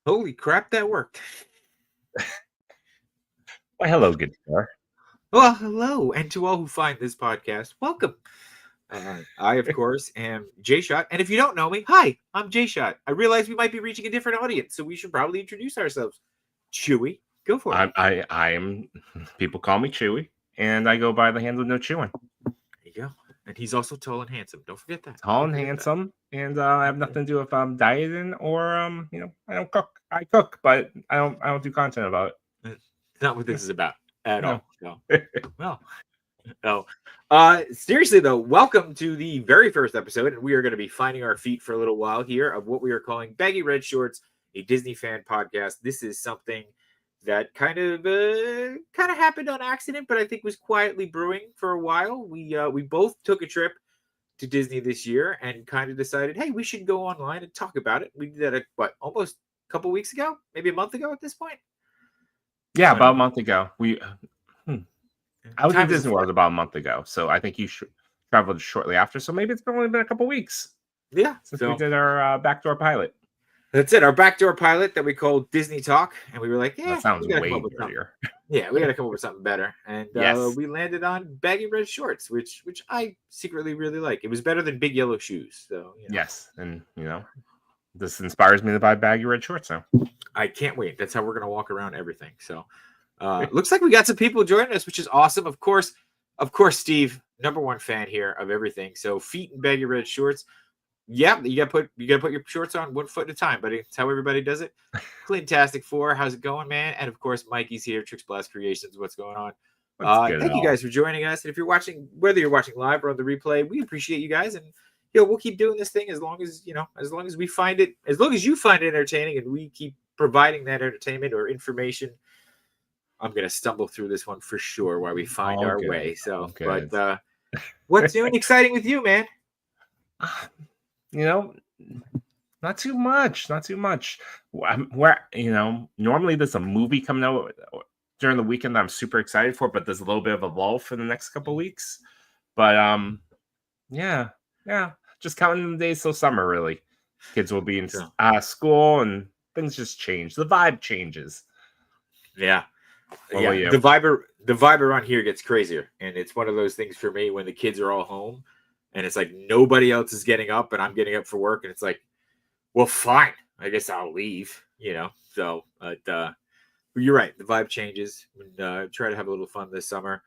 Holy crap, that worked. Why, hello, good sir. Well, hello, and to all who find this podcast, welcome. I, of course, am JShot, and if you don't know me, hi, I'm JShot. I realize we might be reaching a different audience, so we should probably introduce ourselves. Chewy, go for it. I'm. People call me Chewy, and I go by the handle No.Chewing. There you go. And he's also tall and handsome. Don't forget that. Tall Don't and forget that. handsome, and I have nothing to do with dieting or I don't cook. I cook, but I don't do content about it. Not what this is about at No. all. No. Well, no. Seriously though, welcome to the very first episode, and we are going to be finding our feet for a little while here of what we are calling Baggy Red Shorts, a Disney fan podcast. This is something that kind of happened on accident, but I think was quietly brewing for a while. We both took a trip to Disney this year and kind of decided, hey, we should go online and talk about it. We did that almost a couple weeks ago, maybe a month ago at this point. Yeah, about a month ago. I was in Disney World about a month ago, so I think you traveled shortly after. So maybe it's only been a couple weeks. Yeah, since we did our backdoor pilot. That's it, our backdoor pilot that we called Disney Talk, and we were like, that sounds way dirtier. Yeah, we got to come up with something better, and yes. We landed on Baggy Red Shorts, which I secretly really like. It was better than Big Yellow Shoes, so yes, and this inspires me to buy Baggy Red Shorts now. I can't wait. That's how we're gonna walk around everything. So, looks like we got some people joining us, which is awesome. Of course, Steve, #1 fan here of everything. So, feet in Baggy Red Shorts. Yeah, you gotta put your shorts on 1 foot at a time, buddy. It's how everybody does it. Clintastic 4, how's it going, man? And of course, Mikey's here, Tricks Blast Creations. What's going on? Thank you guys for joining us. And if you're watching, whether you're watching live or on the replay, we appreciate you guys. And we'll keep doing this thing as long as we find it, as long as you find it entertaining, and we keep providing that entertainment or information. I'm gonna stumble through this one for sure while we find our way. So, but what's new and exciting with you, man? Not too much. Normally there's a movie coming out during the weekend that I'm super excited for, but there's a little bit of a lull for the next couple of weeks. But yeah, just counting the days till summer. Really, kids will be in school, and things just change. The vibe changes. Yeah. The vibe around here gets crazier, and it's one of those things for me when the kids are all home. And it's like nobody else is getting up, and I'm getting up for work. And it's like, well, fine. I guess I'll leave, So, you're right. The vibe changes. Try to have a little fun this summer.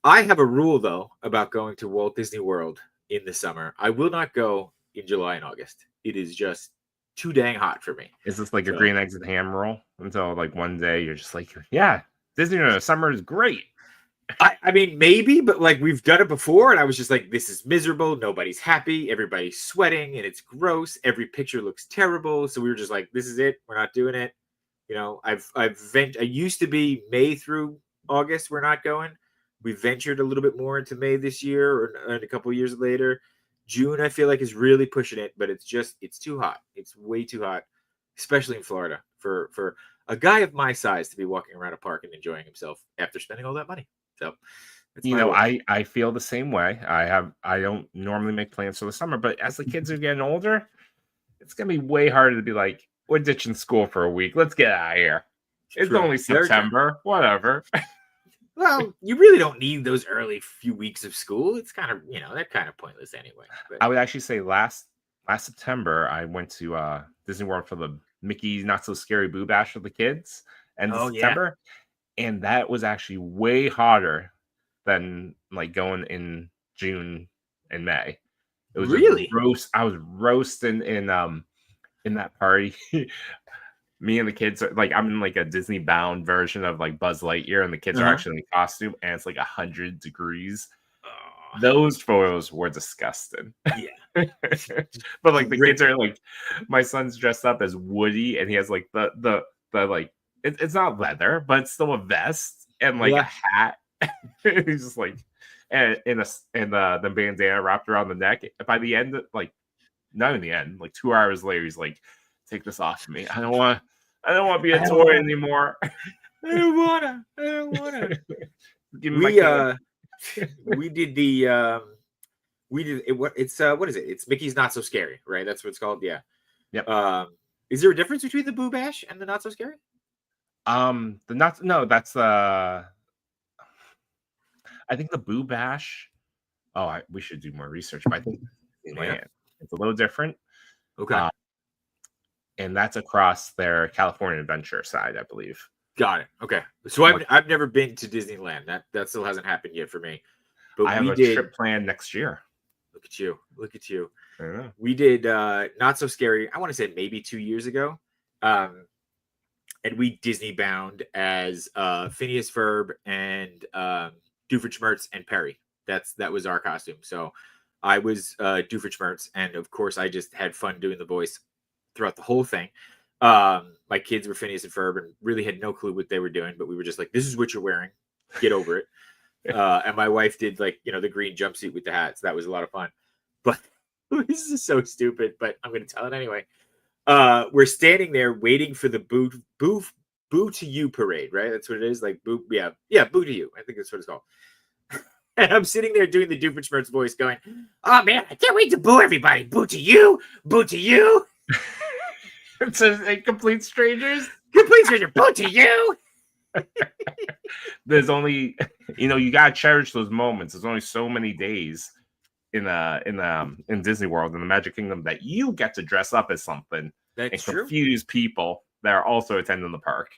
I have a rule, though, about going to Walt Disney World in the summer. I will not go in July and August. It is just too dang hot for me. Is this like a green eggs and ham roll until like one day you're just like, yeah, Disney in the summer is great? I mean, maybe, but like we've done it before, and I was just like, this is miserable. Nobody's happy. Everybody's sweating, and it's gross. Every picture looks terrible. So we were just like, this is it. We're not doing it. I used to be May through August. We're not going. We ventured a little bit more into May this year, and a couple of years later. June, I feel like, is really pushing it, but it's too hot. It's way too hot, especially in Florida for a guy of my size to be walking around a park and enjoying himself after spending all that money. So, I feel the same way. I don't normally make plans for the summer, but as the kids are getting older, it's gonna be way harder to be like, we're ditching school for a week. Let's get out of here. It's only September. Whatever. Well, you really don't need those early few weeks of school. It's kind of, they're kind of pointless anyway. But I would actually say last September, I went to Disney World for the Mickey's Not So Scary Boo Bash for the kids, and September, and that was actually way hotter than like going in June and May. It was really roast. I was roasting in that party. Me and the kids are like, I'm in like a Disney bound version of like Buzz Lightyear, and the kids are actually in costume, and it's like 100 degrees. Those photos were disgusting. Yeah. But like the kids are like, my son's dressed up as Woody, and he has like the like, it's not leather, but it's still a vest and like a hat. He's just like, and the bandana wrapped around the neck. By the end, like, not in the end, like 2 hours later, he's like, take this off of me. I don't want to be a toy anymore. I don't wanna. We did what is it? It's Mickey's Not So Scary, right? That's what it's called. Yeah. Yep. Is there a difference between the Boo Bash and the Not So Scary? That's I think the Boo Bash. Oh, we should do more research, but I think Disneyland. It's a little different. Okay. And that's across their California Adventure side, I believe. Got it. Okay. So I've never been to Disneyland. That still hasn't happened yet for me. But I have a trip planned next year. Look at you. Look at you. I know. We did Not So Scary, I want to say maybe 2 years ago. And we Disney bound as Phineas Ferb and Doofenshmirtz and Perry. That was our costume. So I was Doofenshmirtz, and of course I just had fun doing the voice throughout the whole thing. My kids were Phineas and Ferb and really had no clue what they were doing, but we were just like, this is what you're wearing. Get over it. And my wife did like, the green jumpsuit with the hats. That was a lot of fun. But this is so stupid, but I'm going to tell it anyway. We're standing there waiting for the boo to you parade, right? That's what it is. Like boo. Yeah. Boo to you. I think that's what it's called. And I'm sitting there doing the Doofenshmirtz voice going, oh man, I can't wait to boo everybody. Boo to you. Boo to you. It's a complete strangers. Complete stranger. Boo to you. There's only, you gotta cherish those moments. There's only so many days in Disney World in the Magic Kingdom that you get to dress up as something and confuse people that are also attending the park.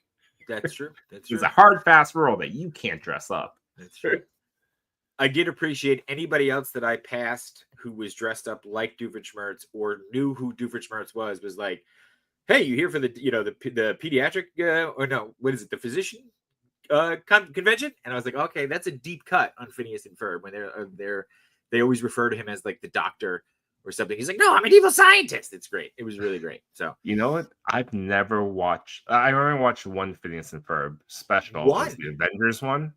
That's true. That's true. There's a hard, fast rule that you can't dress up. That's true. I did appreciate anybody else that I passed who was dressed up like Doofenshmirtz or knew who Doofenshmirtz was like, hey, you here for the the pediatric or no, what is it, the physician convention? And I was like, okay, that's a deep cut on Phineas and Ferb when they always refer to him as like the doctor or something. He's like, no, I'm an evil scientist. It's great. It was really great. So you know what? I've never watched. I only watched one Phineas and Ferb special. What? The Avengers one.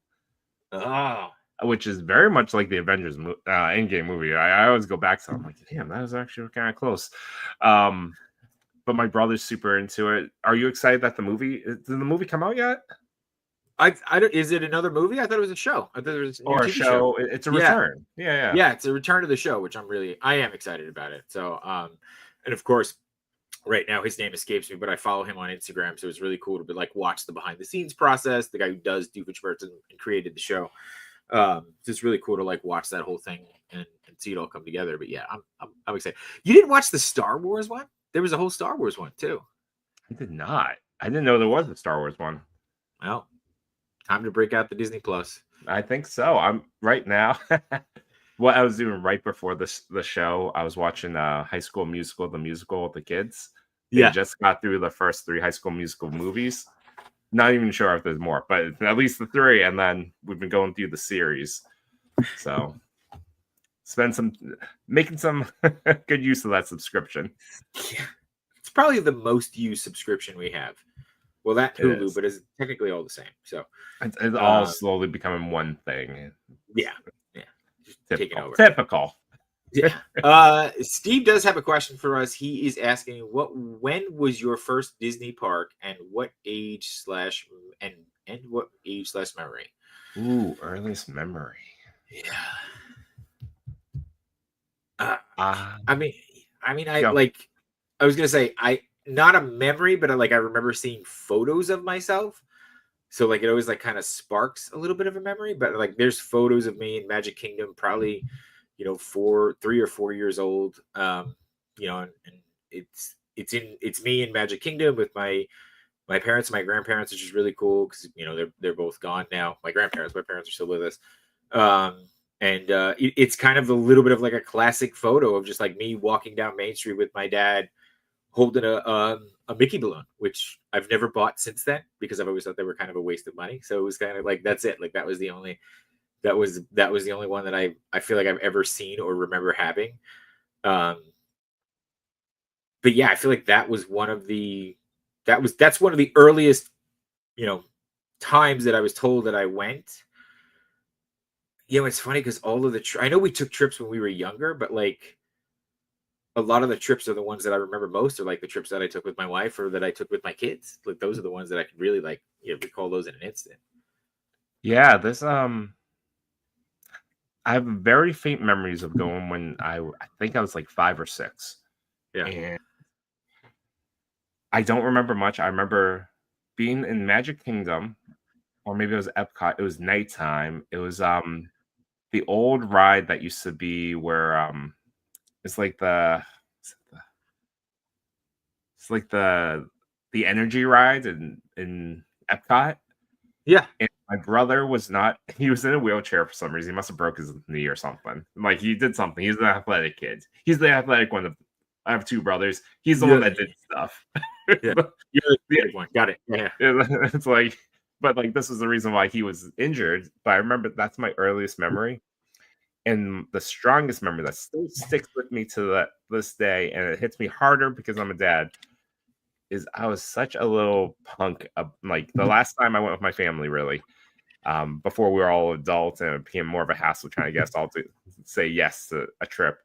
Oh. Which is very much like the Avengers Endgame movie. I always go back to it. I'm like, damn, that was actually kind of close. But my brother's super into it. Are you excited that did the movie come out yet? I don't. Is it another movie? I thought it was a show. I thought it was a show. It's a return. Yeah. Yeah, it's a return to the show, which I am excited about it. So, and of course, right now his name escapes me, but I follow him on Instagram, so it's really cool to watch the behind the scenes process. The guy who does Doofenshmirtz and created the show. So it's really cool to watch that whole thing and see it all come together. But yeah, I'm excited. You didn't watch the Star Wars one? There was a whole Star Wars one too. I did not. I didn't know there was a Star Wars one. Well, time to break out the Disney Plus. I think so. I'm right now. What I was doing right before the show, I was watching High School Musical, the musical with the kids. They just got through the first 3 High School Musical movies. Not even sure if there's more, but at least the 3, and then we've been going through the series. So making some good use of that subscription. Yeah. It's probably the most used subscription we have. Well, that Hulu, but it's technically all the same. So it's all slowly becoming one thing. Yeah. Just taking over. Typical. Yeah. Steve does have a question for us. He is asking, when was your first Disney park, and what age / and what age / memory? Ooh, earliest memory. Yeah. I was gonna say, not a memory, but I remember seeing photos of myself. So it always kind of sparks a little bit of a memory. But there's photos of me in Magic Kingdom, probably 3 or 4 years old. And it's me in Magic Kingdom with my parents and my grandparents, which is really cool because they're both gone now. My parents are still with us. And it's kind of a little bit of a classic photo of just me walking down Main Street with my dad holding a Mickey balloon, which I've never bought since then because I've always thought they were kind of a waste of money. So it was kind of that's it. That was the only one that I feel like I've ever seen or remember having. But yeah, I feel like that was that's one of the earliest, times that I was told that I went. It's funny because all of I know we took trips when we were younger, but a lot of the trips are the ones that I remember most are the trips that I took with my wife or that I took with my kids. Those are the ones that I could really recall those in an instant. Yeah, this I have very faint memories of going when I think I was 5 or 6. Yeah. And I don't remember much. I remember being in Magic Kingdom, or maybe it was Epcot. It was nighttime. It was the old ride that used to be where it's like it's like the energy ride in Epcot. Yeah. And my brother was not, he was in a wheelchair for some reason. He must have broke his knee or something. Like he did something. He's an athletic kid. He's the athletic one. I have two brothers. He's the one that did stuff. Yeah. You're the big one. Got it. Yeah. It's like, but like this was the reason why he was injured. But I remember that's my earliest memory. And the strongest memory that still sticks with me to this day, and it hits me harder because I'm a dad, is I was such a little punk. Like the last time I went with my family, really, before we were all adults and it became more of a hassle trying to get us all to say yes to a trip.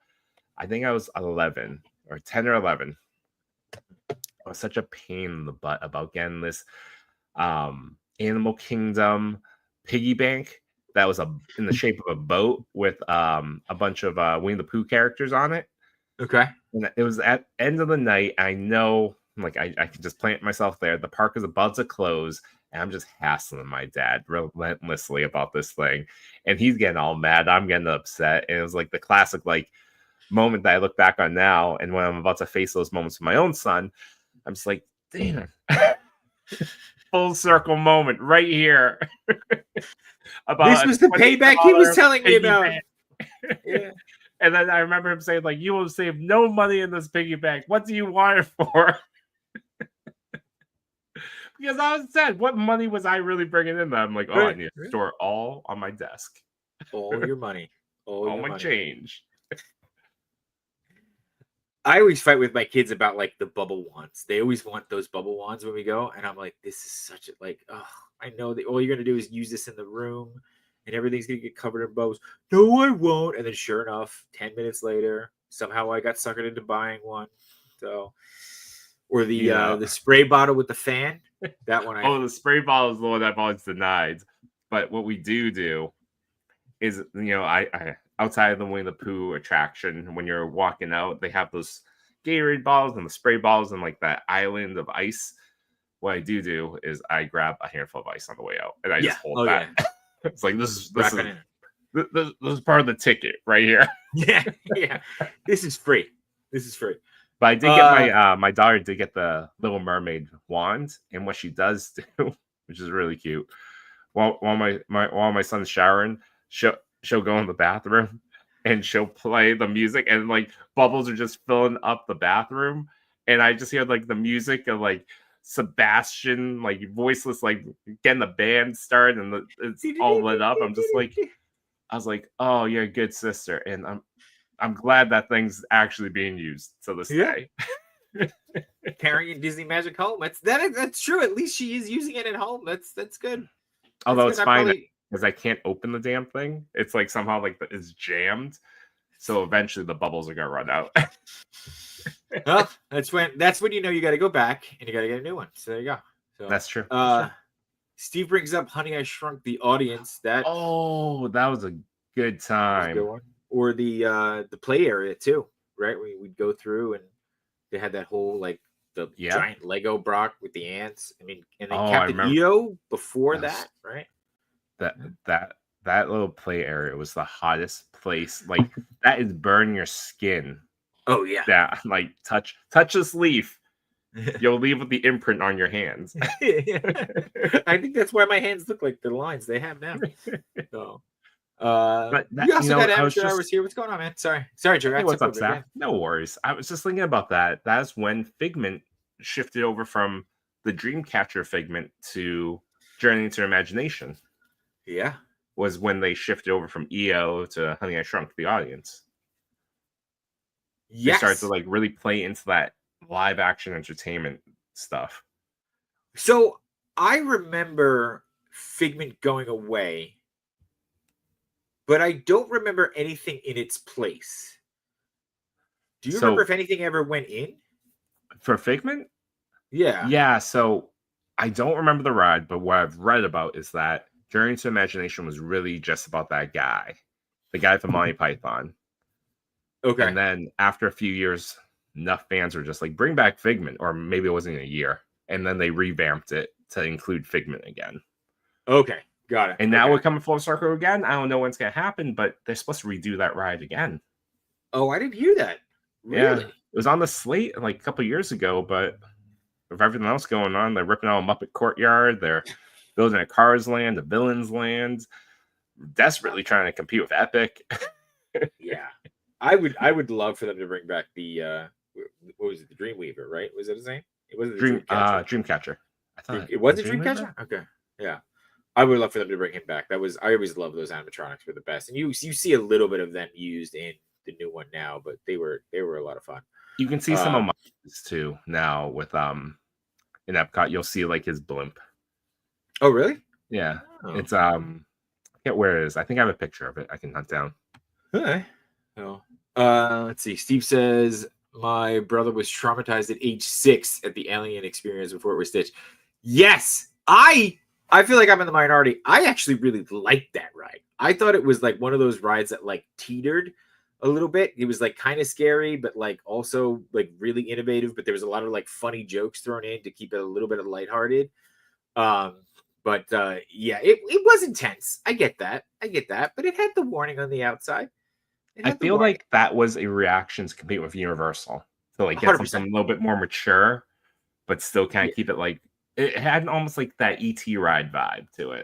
I think I was 11 or 10 or 11. I was such a pain in the butt about getting this Animal Kingdom piggy bank that was in the shape of a boat with a bunch of Winnie the Pooh characters on it. Okay. And it was at end of the night. I know, like I could just plant myself there. The park is about to close, and I'm just hassling my dad relentlessly about this thing. And he's getting all mad. I'm getting upset. And it was like the classic like moment that I look back on now. And when I'm about to face those moments with my own son, I'm just like, damn. Full circle moment right here. This was the payback he was telling me about. Yeah. And then I remember him saying, like, you will save no money in this piggy bank. What do you want it for? Because I was sad. What money was I really bringing in? I'm like, I need to store all on my desk. All your money. All my change. I always fight with my kids about like the bubble wands. They always want those bubble wands when we go, and I'm like, this is such a like, oh, I know that all you're gonna do is use this in the room, and everything's gonna get covered in bubbles. No, I won't. And then sure enough, 10 minutes later, somehow I got suckered into buying one. So, or the spray bottle with the fan. That one. The spray bottle is the one I've always denied. But what we do is, I outside of the Winnie the Pooh attraction, when you're walking out, they have those Gatorade bottles and the spray bottles and like that island of ice. What I do is I grab a handful of ice on the way out and I just hold that. Yeah. It's like this is part of the ticket right here. Yeah. This is free. But I did get my daughter did get the Little Mermaid wand, and what she does do, which is really cute, while my son's showering, she'll go in the bathroom and she'll play the music, and like bubbles are just filling up the bathroom, and I just hear like the music of like Sebastian, like voiceless, like getting the band started, and it's all lit up. I'm just like, I was like, oh, you're a good sister, and I'm glad that thing's actually being used to this day. Carrying Disney Magic home. That's true. At least she is using it at home. That's good. Although it's fine because I can't open the damn thing. It's like somehow like it's jammed. So eventually the bubbles are gonna run out. Well, that's when you know you got to go back and you got to get a new one. So there you go. So, that's true. Steve brings up Honey, I Shrunk the Audience. That was a good time. Good one. Or the play area too, right? We'd go through and they had that whole like the giant Lego Brock with the ants. I mean, and then Captain EO before that, right? That little play area was the hottest place. Like that is burning your skin. Oh yeah. Yeah, like touch this leaf. You'll leave with the imprint on your hands. I think that's why my hands look like the lines they have now. So but you also got amateur hours here. What's going on, man? Sorry, Joe. Hey, what's up, Zach? No worries. I was just thinking about that. That's when Figment shifted over from the Dreamcatcher Figment to Journey into Imagination. Yeah. Was when they shifted over from EO to Honey, I Shrunk the Audience. Yes. They started to like really play into that live action entertainment stuff. So I remember Figment going away, but I don't remember anything in its place. Do you remember if anything ever went in? For Figment? Yeah. Yeah, so I don't remember the ride, but what I've read about is that Journey to Imagination was really just about that guy. The guy from Monty Python. Okay. And then after a few years enough fans were just like, bring back Figment, or maybe it wasn't a year, and then they revamped it to include Figment again. Okay, got it. And now we're coming full circle again. I don't know when it's gonna happen, but they're supposed to redo that ride again. Oh, I didn't hear that. Really? Yeah, it was on the slate like a couple years ago, but with everything else going on, they're ripping out a Muppet Courtyard. They're building a Cars Land, a Villains Land, desperately trying to compete with Epic. Yeah, I would love for them to bring back the what was it, the Dreamweaver, right? Was that his name? It wasn't the Dreamcatcher. I thought it was a Dreamcatcher. Okay, yeah, I would love for them to bring him back. I always love those animatronics, were the best, and you see a little bit of them used in the new one now, but they were a lot of fun. You can see some of my too now with in Epcot. You'll see like his blimp. Oh, really? Yeah, it's I forget where it is. I think I have a picture of it. I can hunt down. Okay. Oh, let's see. Steve says my brother was traumatized at age 6 at the Alien experience before it was Stitch. Yes, I feel like I'm in the minority. I actually really liked that ride. I thought it was like one of those rides that like teetered a little bit. It was like kind of scary, but like also like really innovative. But there was a lot of like funny jokes thrown in to keep it a little bit of lighthearted. But yeah, it was intense. I get that, but it had the warning on the outside. I feel like that was a reaction to compete with Universal to like get something a little bit more mature, but still kind of keep it like it had almost like that ET ride vibe to it.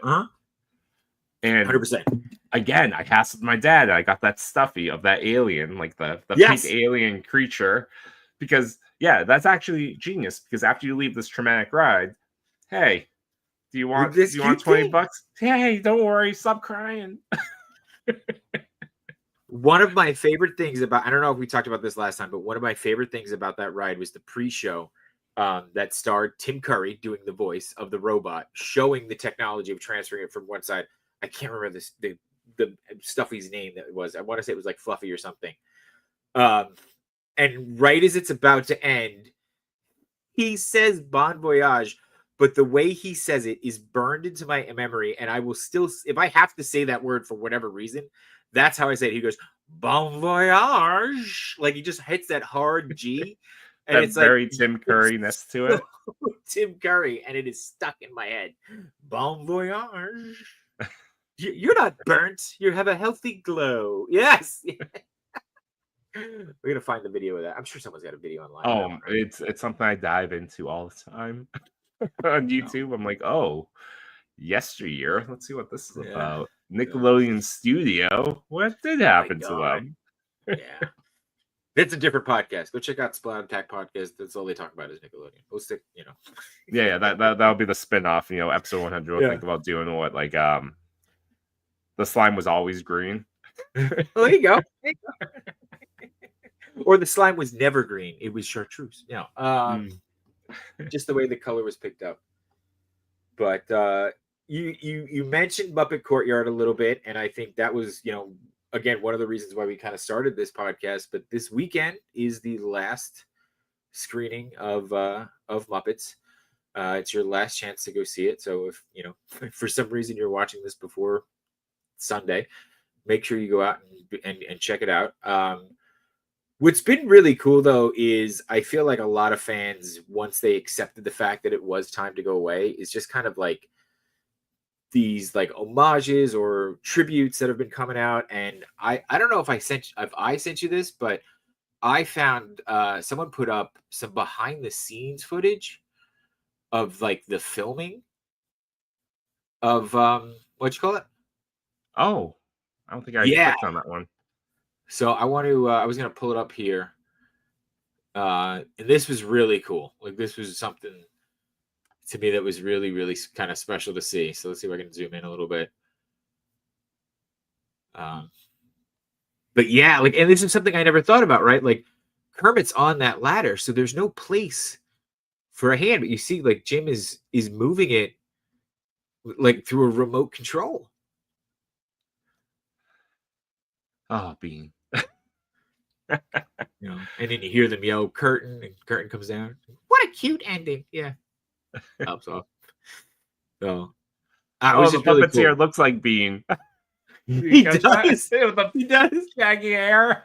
And 100%. Again, I cast with my dad. And I got that stuffy of that alien, like the pink alien creature, because that's actually genius. Because after you leave this traumatic ride, hey, do you want $20? Hey, don't worry, stop crying. One of my favorite things about, I don't know if we talked about this last time, but one of my favorite things about that ride was the pre-show that starred Tim Curry doing the voice of the robot, showing the technology of transferring it from one side. I can't remember the Stuffy's name that it was. I want to say it was like Fluffy or something. And right as it's about to end, he says Bon Voyage, but the way he says it is burned into my memory. And I will still, if I have to say that word for whatever reason, that's how I say it. He goes, Bon Voyage. Like he just hits that hard G. And it's very like, Tim Curry-ness to it. Tim Curry. And it is stuck in my head. Bon Voyage. You're not burnt. You have a healthy glow. Yes. We're going to find the video of that. I'm sure someone's got a video online. Oh, it's something I dive into all the time on YouTube. I'm like, oh, yesteryear. Let's see what this is about. Nickelodeon Studio. What did happen to them? Yeah. It's a different podcast. Go check out Splat Attack Podcast. That's all they talk about is Nickelodeon. We'll stick, Yeah, that'll be the spin-off, episode 100. We'll think about doing what, like, the slime was always green. Well, there you go. Or the slime was never green. It was chartreuse. Just the way the color was picked up. But you mentioned Muppet Courtyard a little bit, and I think that was, again, one of the reasons why we kind of started this podcast. But this weekend is the last screening of Muppets. It's your last chance to go see it. So if if for some reason you're watching this before Sunday, make sure you go out and check it out. What's been really cool though is I feel like a lot of fans, once they accepted the fact that it was time to go away, is just kind of like these like homages or tributes that have been coming out. And I don't know if I sent you this, but I found someone put up some behind the scenes footage of like the filming of what you call it? Oh, I don't think I clicked on that one. So I want to. I was going to pull it up here, and this was really cool. Like this was something to me that was really, really kind of special to see. So let's see if I can zoom in a little bit. But yeah, like, and this is something I never thought about, right? Like Kermit's on that ladder, so there's no place for a hand, but you see, like Jim is moving it like through a remote control. Oh, Bean. And then you hear them yell curtain, and curtain comes down. What a cute ending. Yeah. Pops off. So the puppeteer really looks like Bean. He does. With the shaggy hair.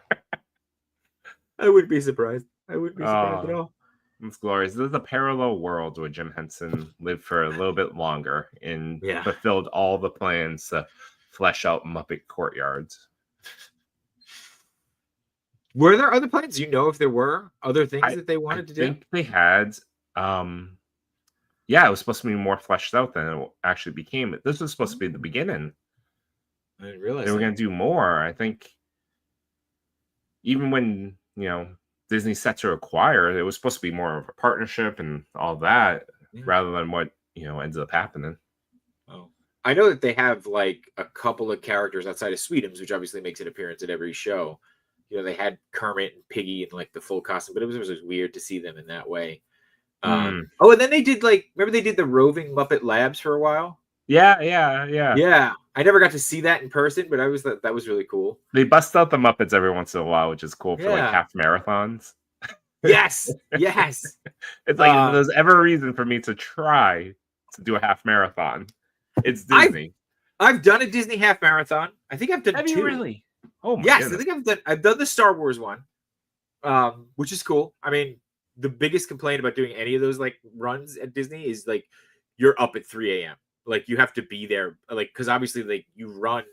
I wouldn't be surprised. I wouldn't be surprised at all. It's glorious. This is a parallel world where Jim Henson lived for a little bit longer and fulfilled all the plans to flesh out Muppet Courtyards. Were there other plans? Do you know if there were other things that they wanted to do? I think they had. Yeah, it was supposed to be more fleshed out than it actually became. This was supposed to be the beginning. I didn't realize they were going to do more. I think even when, Disney set to acquire, it was supposed to be more of a partnership and all that rather than what, ended up happening. Oh, I know that they have like a couple of characters outside of Sweetums, which obviously makes an appearance at every show. They had Kermit and Piggy in like the full costume, but it was weird to see them in that way. Oh, and then they did remember they did the roving Muppet Labs for a while? Yeah. I never got to see that in person, but that was really cool. They bust out the Muppets every once in a while, which is cool for like half marathons. Yes. It's like if there's ever a reason for me to try to do a half marathon, it's Disney. I've done a Disney half marathon. I think I've done 2. Have you really? Oh my goodness. I think I've done the Star Wars one, which is cool. I mean, the biggest complaint about doing any of those like runs at Disney is like you're up at 3 a.m. Like you have to be there, like because obviously like you run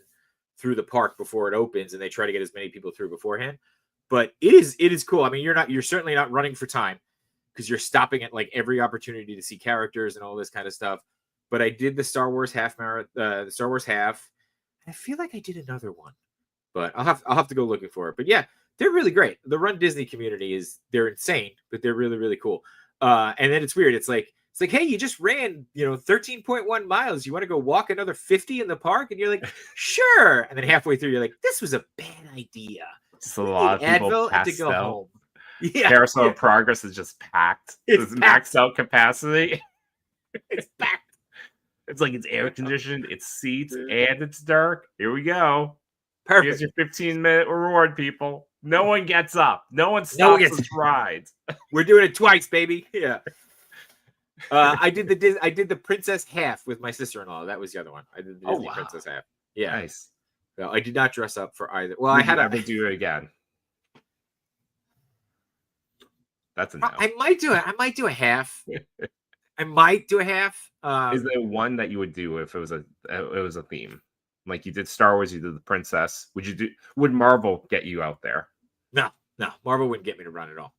through the park before it opens, and they try to get as many people through beforehand. But it is cool. I mean, you're certainly not running for time because you're stopping at like every opportunity to see characters and all this kind of stuff. But I did the Star Wars half marathon, the Star Wars half. I feel like I did another one, but I'll have to go looking for it. But yeah, they're really great. The Run Disney community they're insane, but they're really, really cool. And then it's weird. It's like, hey, you just ran, 13.1 miles. You want to go walk another 50 in the park? And you're like, sure. And then halfway through, you're like, this was a bad idea. Just a lot of people Advil passed to go out. home. Yeah. Carousel of Progress is just packed. It's maxed out capacity. It's packed. It's like it's air conditioned, it's seats, and it's dark. Here we go. Perfect. Here's your 15-minute reward, people. No one gets up. No one stops this ride. We're doing it twice, baby. Yeah. I did the Princess half with my sister-in-law. That was the other one. I did the Disney Princess half. Yeah. Nice. No, I did not dress up for either. Well, I had to do it again. That's a no. I might do it. I might do a half. I might do a half. Is there one that you would do if it was a theme? Like you did Star Wars, you did the Princess. Would Marvel get you out there? No. Marvel wouldn't get me to run at all.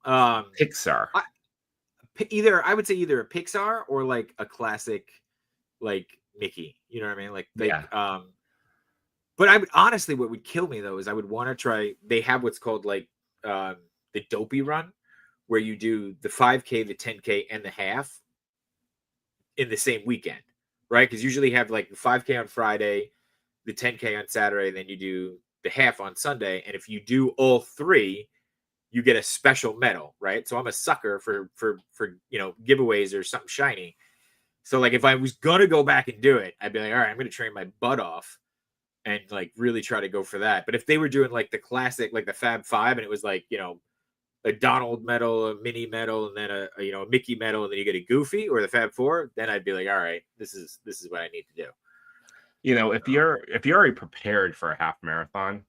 Pixar. I would say either a Pixar or like a classic, like Mickey. You know what I mean? But I would honestly, what would kill me though is I would want to try. They have what's called like the Dopey Run, where you do the 5K, the 10K, and the half in the same weekend, right? Because usually you have like the 5K on Friday, the 10K on Saturday, and then you do the half on Sunday. And if you do all 3, you get a special medal, right? So I'm a sucker for giveaways or something shiny. So like if I was gonna go back and do it, I'd be like, all right, I'm gonna train my butt off and like really try to go for that. But if they were doing like the classic, like the Fab Five, and it was like a Donald medal, a Minnie medal, and then a Mickey medal, and then you get a Goofy or the Fab Four, then I'd be like, all right, this is what I need to do. If you're already prepared for a half marathon,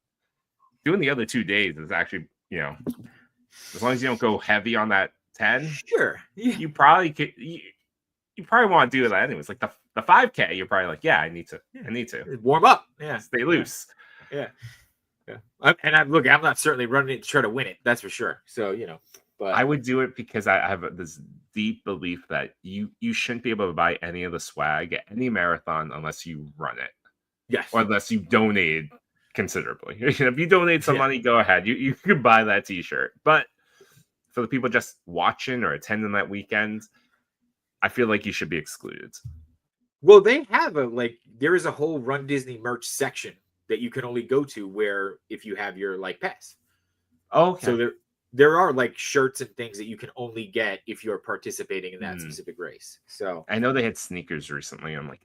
doing the other 2 days is actually, as long as you don't go heavy on that 10, sure, yeah. You probably could. You probably want to do that anyways. Like the 5K, you're probably like, yeah, I need to warm up, yeah, stay loose, yeah. I'm not certainly running it to try to win it. That's for sure. So but I would do it because I have this deep belief that you shouldn't be able to buy any of the swag at any marathon unless you run it. Yes, or unless you donate considerably. If you donate some money, go ahead. You can buy that T-shirt. But for the people just watching or attending that weekend, I feel like you should be excluded. Well, they have there is a whole Run Disney merch section that you can only go to where if you have your like pass. Okay. So there are like shirts and things that you can only get if you're participating in that specific race. So I know they had sneakers recently. I'm like,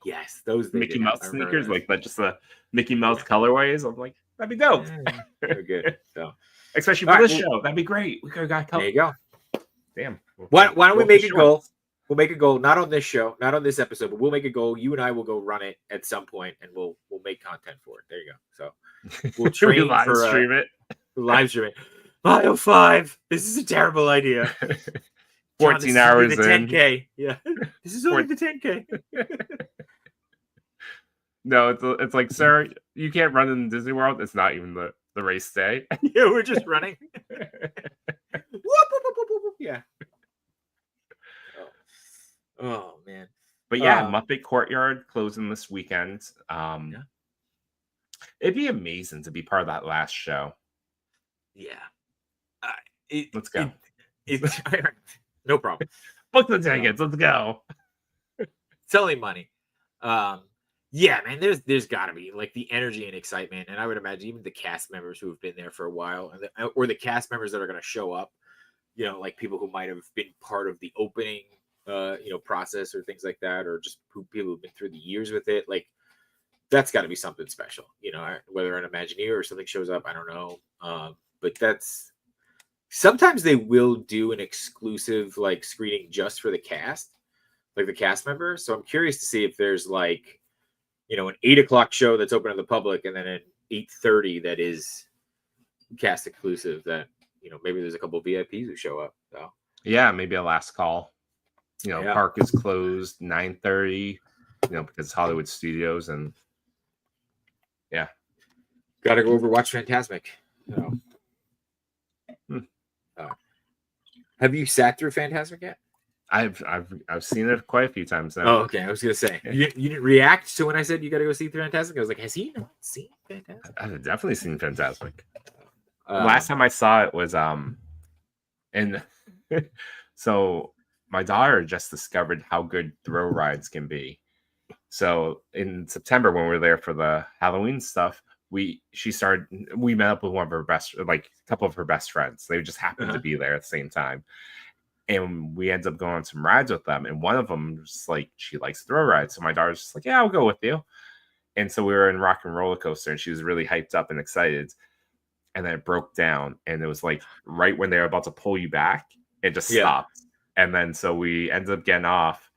yes, those Mickey Mouse sneakers, like that, just the Mickey Mouse colorways. I'm like, that'd be dope. They're good. So especially for this show, that'd be great. We could have got there you go. Damn. Why don't we make a goal? We'll make a goal, not on this show, not on this episode, but we'll make a goal. You and I will go run it at some point, and we'll make content for it. There you go. So we'll train live stream it. Live stream it. Mile 5. This is a terrible idea. 14 John, hours the in. 10K. Yeah. This is only the 10K. No, it's like, sir, you can't run in Disney World. It's not even the race day. Yeah, we're just running. Yeah. Oh man. But yeah, Muppet Courtyard closing this weekend. Yeah. It'd be amazing to be part of that last show. Yeah. Let's go. No problem. Book the tickets. Let's go. It's only money. Yeah, man, there's got to be like the energy and excitement, and I would imagine even the cast members who have been there for a while, and or the cast members that are going to show up, you know, like people who might have been part of the opening, process or things like that, or just people who've been through the years with it. Like that's got to be something special, you know. Whether an Imagineer or something shows up, I don't know, but that's sometimes they will do an exclusive like screening just for the cast, like the cast member. So I'm curious to see if there's like, you know, an 8 o'clock show that's open to the public, and then an 8:30 that is cast exclusive. That, you know, maybe there's a couple of VIPs who show up. So yeah, maybe a last call. You know, yeah. Park is closed 9:30. You know, because Hollywood Studios, and yeah, got to go over watch Fantasmic. So. Have you sat through Fantasmic yet? I've seen it quite a few times now. Oh, okay. I was gonna say you didn't react to when I said you got to go see Fantasmic. I was like, has he not seen Fantasmic? I've definitely seen Fantasmic. Last time I saw it was and so my daughter just discovered how good thrill rides can be. So in September, when we were there for the Halloween stuff, we met up with one of her a couple of her best friends. They just happened to be there at the same time. And we ended up going on some rides with them. And one of them was like, she likes thrill rides. So my daughter's just like, yeah, I'll go with you. And so we were in Rock and Roller Coaster, and she was really hyped up and excited. And then it broke down. And it was like right when they were about to pull you back, it just stopped. And then so we ended up getting off.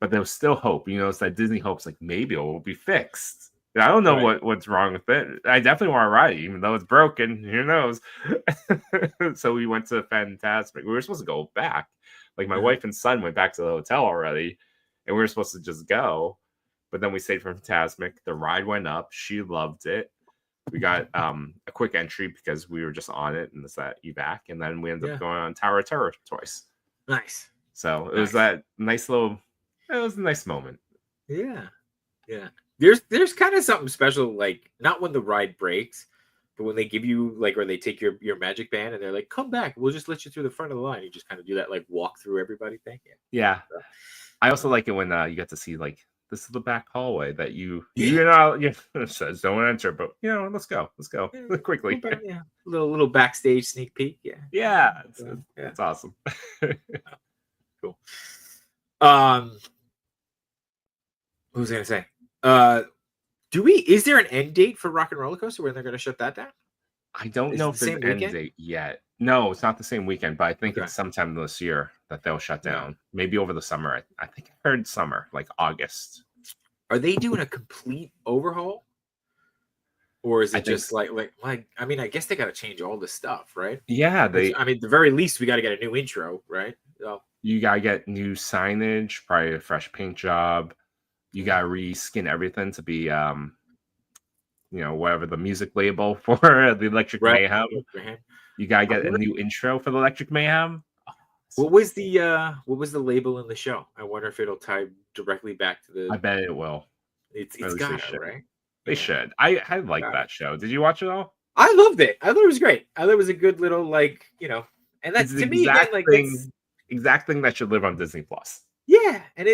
But there was still hope. You know, it's that Disney hope's like, maybe it will be fixed. I don't know what's wrong with it. I definitely want to ride it, even though it's broken. Who knows? So we went to Fantasmic. We were supposed to go back. Like my wife and son went back to the hotel already, and we were supposed to just go. But then we stayed for Fantasmic. The ride went up. She loved it. We got a quick entry because we were just on it, and it's that evac. And then we ended up going on Tower of Terror twice. Nice. So it was that nice little. It was a nice moment. Yeah. Yeah. There's kind of something special, like not when the ride breaks, but when they give you like, or they take your magic band and they're like, come back, we'll just let you through the front of the line. You just kind of do that like walk through everybody thing. Yeah. I also like it when you get to see like, this is the back hallway that you know, it says don't enter, but you know, let's go quickly. Yeah. Little backstage sneak peek. Yeah. It's awesome. Cool. What was I gonna say? Is there an end date for Rock and Roller Coaster when they're gonna shut that down? I don't know if there's an end date yet. No, it's not the same weekend, but I think it's sometime this year that they'll shut down. Maybe over the summer. I think I heard summer, like August. Are they doing a complete overhaul? Or is it just like I mean, I guess they gotta change all this stuff, right? Yeah, I mean, at the very least, we gotta get a new intro, right? So you gotta get new signage, probably a fresh paint job. You gotta reskin everything to be whatever the music label for the Electric Mayhem. You gotta get a new intro for the Electric Mayhem. What was the label in the show? I wonder if it'll tie directly back to the. I bet it will. It's got it, right? They should. I like that show. Did you watch it all? I loved it. I thought it was great. I thought it was a good little and that's to me again, like exact thing that should live on Disney Plus. Yeah, and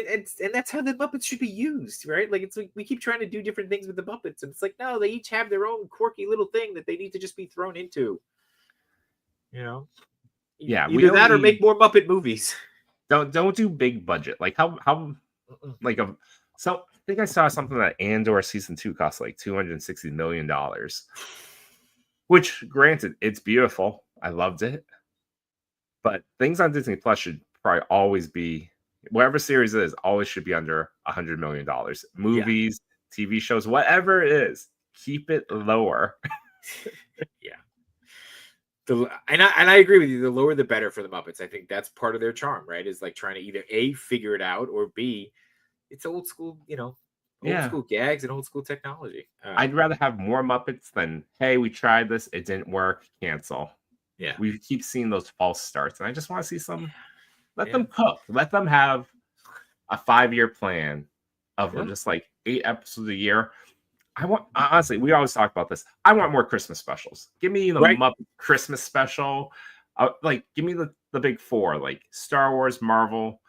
that's how the Muppets should be used, right? Like it's like we keep trying to do different things with the Muppets, and it's like no, they each have their own quirky little thing that they need to just be thrown into. You know, either that or make more Muppet movies. Don't do big budget. Like how like so I think I saw something that Andor season 2 cost like $260 million, which granted it's beautiful. I loved it, but things on Disney Plus should probably always be. Whatever series it is, always should be under $100 million. Movies, TV shows, whatever it is, keep it lower. Yeah. And I agree with you. The lower the better for the Muppets. I think that's part of their charm, right? Is like trying to either A, figure it out, or B, it's old school, old school gags and old school technology. I'd rather have more Muppets than, hey, we tried this, it didn't work, cancel. Yeah. We keep seeing those false starts, and I just want to see some. Let them cook. Let them have a 5-year plan of just like 8 episodes a year. I want, honestly, we always talk about this. I want more Christmas specials. Give me the Muppet Christmas special. Like, give me the big 4, like Star Wars, Marvel.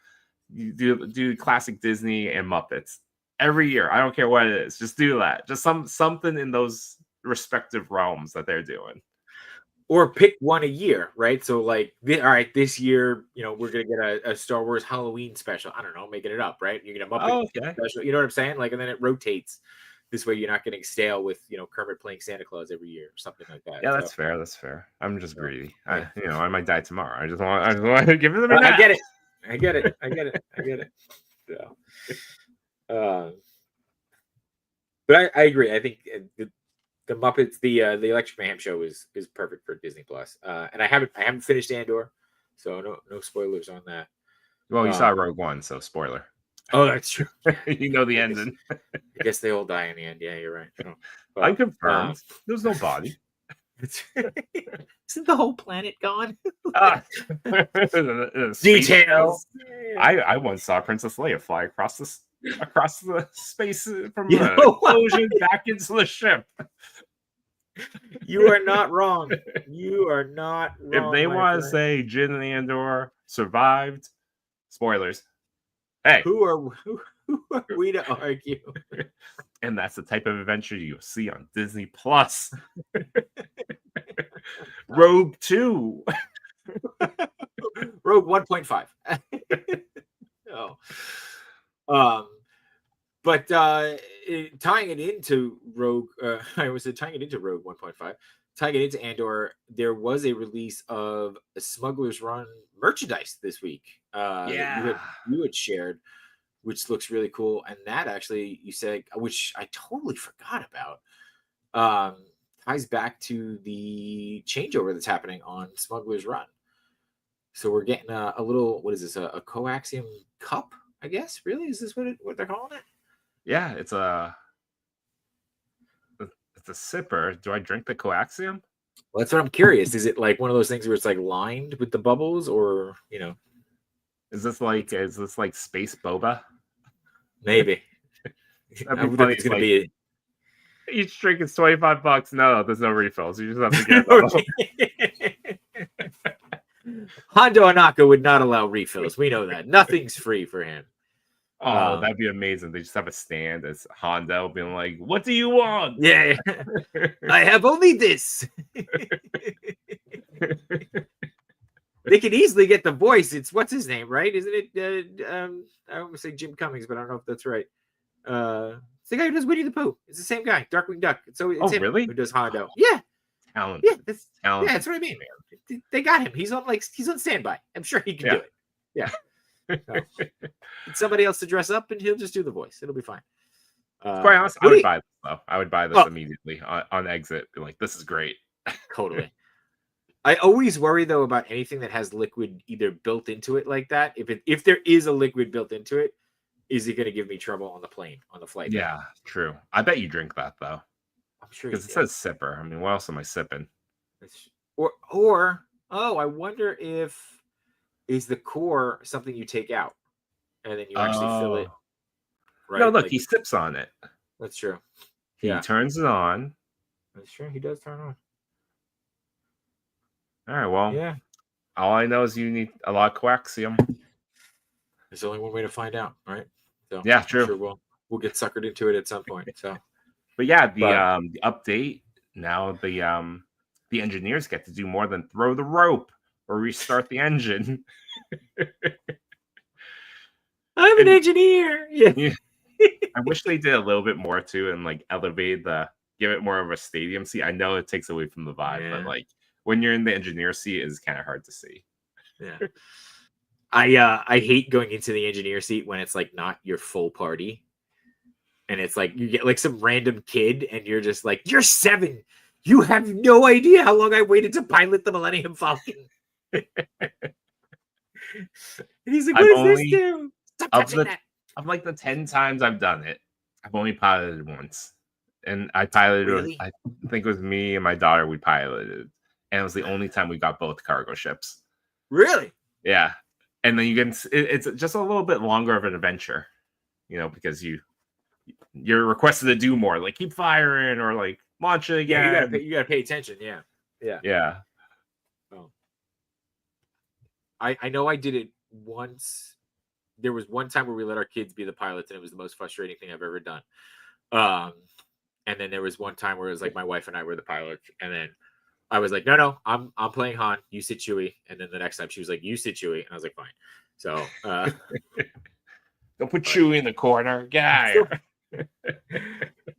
You do classic Disney and Muppets every year. I don't care what it is. Just do that. Just something in those respective realms that they're doing. Or pick one a year, right? So like, all right, this year, we're gonna get a Star Wars Halloween special. I don't know, making it up, right? You're gonna Muppet special. You know what I'm saying? Like, and then it rotates. This way, you're not getting stale with Kermit playing Santa Claus every year or something like that. Yeah, that's fair. That's fair. I'm just greedy. I might die tomorrow. I just want to give them a I get it. So, but I agree. I think the Muppets, the Electric Mayhem show is perfect for Disney Plus. And I haven't finished Andor, so no spoilers on that. Well, you saw Rogue One, so spoiler. Oh, that's true. You know the ending. I guess they all die in the end. Yeah, you're right. But, I confirmed. There's no body. Isn't the whole planet gone? Details. I once saw Princess Leia fly across the space from the explosion back into the ship. You are not wrong. You are not wrong. If they want to say Jin and Andor survived, spoilers. Hey, who are we to argue? And that's the type of adventure you'll see on Disney Plus. Rogue 2. Rogue 1.5. But tying it into Rogue, tying it into Rogue 1.5, tying it into Andor, there was a release of a Smuggler's Run merchandise this week. That you had shared, which looks really cool. And that actually, you said, which I totally forgot about, ties back to the changeover that's happening on Smuggler's Run. So we're getting a little, what is this, a coaxium cup, I guess? Really? Is this what they're calling it? Yeah, it's a sipper. Do I drink the coaxium? Well, that's what I'm curious. Is it like one of those things where it's like lined with the bubbles, or Is this like space boba? Maybe. I would think it's gonna be. Each drink is $25. No, there's no refills. You just have to get them. Hondo Anaka would not allow refills. We know that. Nothing's free for him. Oh, that'd be amazing. They just have a stand as Hondo being like, "What do you want?" Yeah, I have only this. They could easily get the voice. It's what's his name, right? Isn't it? I almost say Jim Cummings, but I don't know if that's right. It's the guy who does Winnie the Pooh. It's the same guy, Darkwing Duck. So it's him really? who does Hondo. Yeah, talent. Yeah, that's what I mean. They got him. He's on standby. I'm sure he can do it. Yeah. So, somebody else to dress up, and he'll just do the voice. It'll be fine. Quite honest, I would buy this though. I would buy this immediately on exit. Be like, this is great. Totally. I always worry though about anything that has liquid either built into it like that. If there is a liquid built into it, is it going to give me trouble on the plane, on the flight? Yeah, true. I bet you drink that though. I'm sure because it says sipper. I mean, what else am I sipping? I wonder if is the core something you take out and then you actually fill it. Right? No, look, he sips on it. That's true. He turns it on. That's true. He does turn on. All right. Well, all I know is you need a lot of coaxium. There's only one way to find out, right? So yeah, true. I'm sure we'll get suckered into it at some point. So, but yeah, the update now the engineers get to do more than throw the rope or restart the engine. I'm an engineer. Yeah. I wish they did a little bit more too and like give it more of a stadium seat. I know it takes away from the vibe, but like when you're in the engineer seat, it's kind of hard to see. Yeah. I hate going into the engineer seat when it's like not your full party. And it's like you get like some random kid and you're just like, you're 7. You have no idea how long I waited to pilot the Millennium Falcon. And he's like, what does this do? Stop touching that. Of like the 10 times I've done it, I've only piloted once. And I piloted, Really? I think it was me and my daughter, we piloted. And it was the only time we got both cargo ships. Really? Yeah. And then you get, it's just a little bit longer of an adventure, because you're requested to do more, like keep firing or like launch it again. Yeah, you gotta pay attention. Yeah. Oh. I know I did it once. There was one time where we let our kids be the pilots, and it was the most frustrating thing I've ever done. And then there was one time where it was like my wife and I were the pilots, and then I was like, no, I'm playing Han. You sit Chewie. And then the next time she was like, you sit Chewie, and I was like, fine. So don't put Chewie in the corner, guy.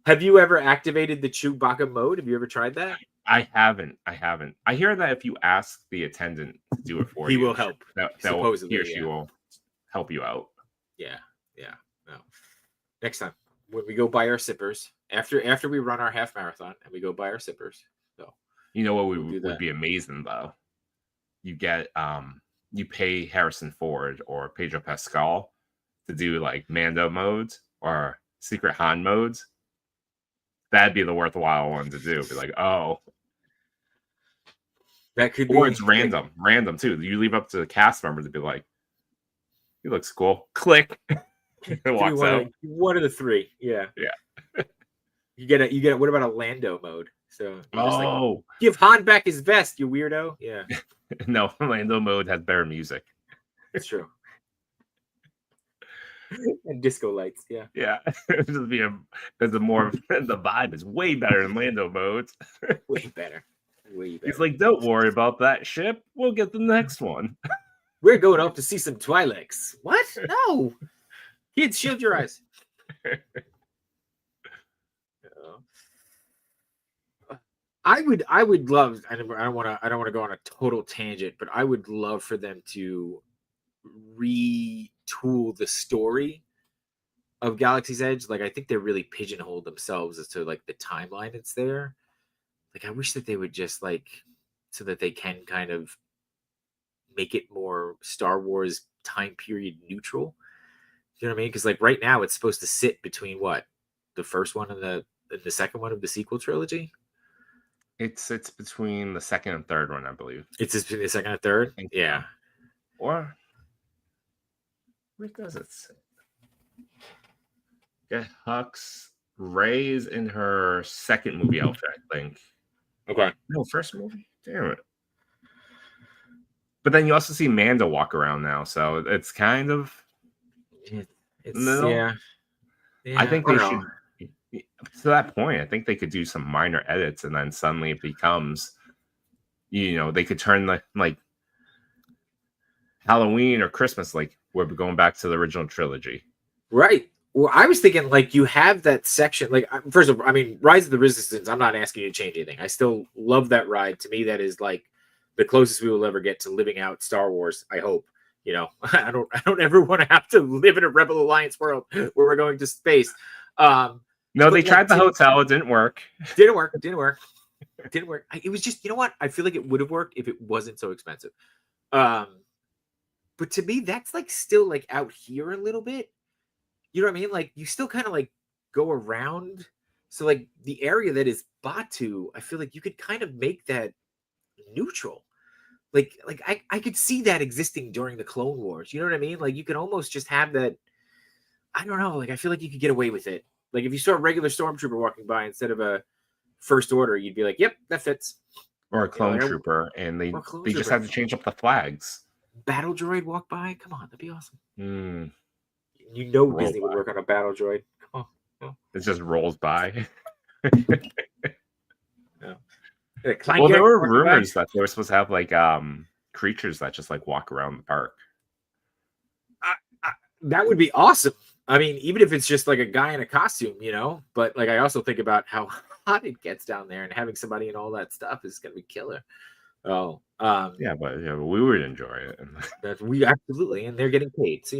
Have you ever activated the Chewbacca mode? Have you ever tried that? I haven't. I hear that if you ask the attendant to do it for you, he will help. Supposedly, he or she will help you out. Yeah. No. Next time when we go buy our sippers, after we run our half marathon and we go buy our sippers. So you know what would be amazing though? You get you pay Harrison Ford or Pedro Pascal to do like Mando modes or secret Han modes. That'd be the worthwhile one to do. Be like, oh. That could be. Or it's random too. You leave up to the cast member to be like, he looks cool. Click. Walks out. One of the three. Yeah. You get a. What about a Lando mode? So like, give Han back his vest, you weirdo. Yeah. No, Lando mode has better music. It's true. And disco lights. Yeah. It'll be because the vibe is way better than Lando mode. Way better. He's like, don't worry about that ship. We'll get the next one. We're going off to see some Twi'leks. What? No. Kids, shield your eyes. I would love. I don't want to go on a total tangent, but I would love for them to retool the story of Galaxy's Edge. Like, I think they really pigeonholed themselves as to like the timeline that's there. Like, I wish that they would just like, so that they can kind of make it more Star Wars time period neutral. You know what I mean? Because like right now it's supposed to sit between what, the first one and the second one of the sequel trilogy. It sits between the second and third one, I believe. It's between the second and third. Yeah. Or where does it sit? Yeah, Hux. Rey's in her second movie outfit, I think. Okay. No, first movie. Damn it. But then you also see Mando walk around now, so it's kind of. Yeah. I think they should. To that point, I think they could do some minor edits, and then suddenly it becomes, they could turn like Halloween or Christmas, like we're going back to the original trilogy. Right. Well, I was thinking like you have that section. Like, first of all, I mean, Rise of the Resistance. I'm not asking you to change anything. I still love that ride. To me, that is like the closest we will ever get to living out Star Wars. I hope. I don't ever want to have to live in a Rebel Alliance world where we're going to space. No, they tried the hotel. It didn't work. Didn't work. It was just, you know what? I feel like it would have worked if it wasn't so expensive. But to me, that's like still like out here a little bit. You know what I mean? Like you still kind of like go around. So like the area that is Batu, I feel like you could kind of make that neutral. Like I could see that existing during the Clone Wars. You know what I mean? Like you could almost just have that. I don't know. Like I feel like you could get away with it. Like if you saw a regular stormtrooper walking by instead of a First Order, you'd be like, "Yep, that fits." Or a clone trooper, and they just have to change up the flags. Battle droid walk by? Come on, that'd be awesome. Roll Disney would work on a battle droid. Come on. It just rolls by. Yeah. Well, there were rumors that they were supposed to have like creatures that just like walk around the park. That would be awesome. I mean, even if it's just like a guy in a costume, but like I also think about how hot it gets down there, and having somebody in all that stuff is gonna be killer. Oh, yeah, but we would enjoy it. We absolutely, and they're getting paid, so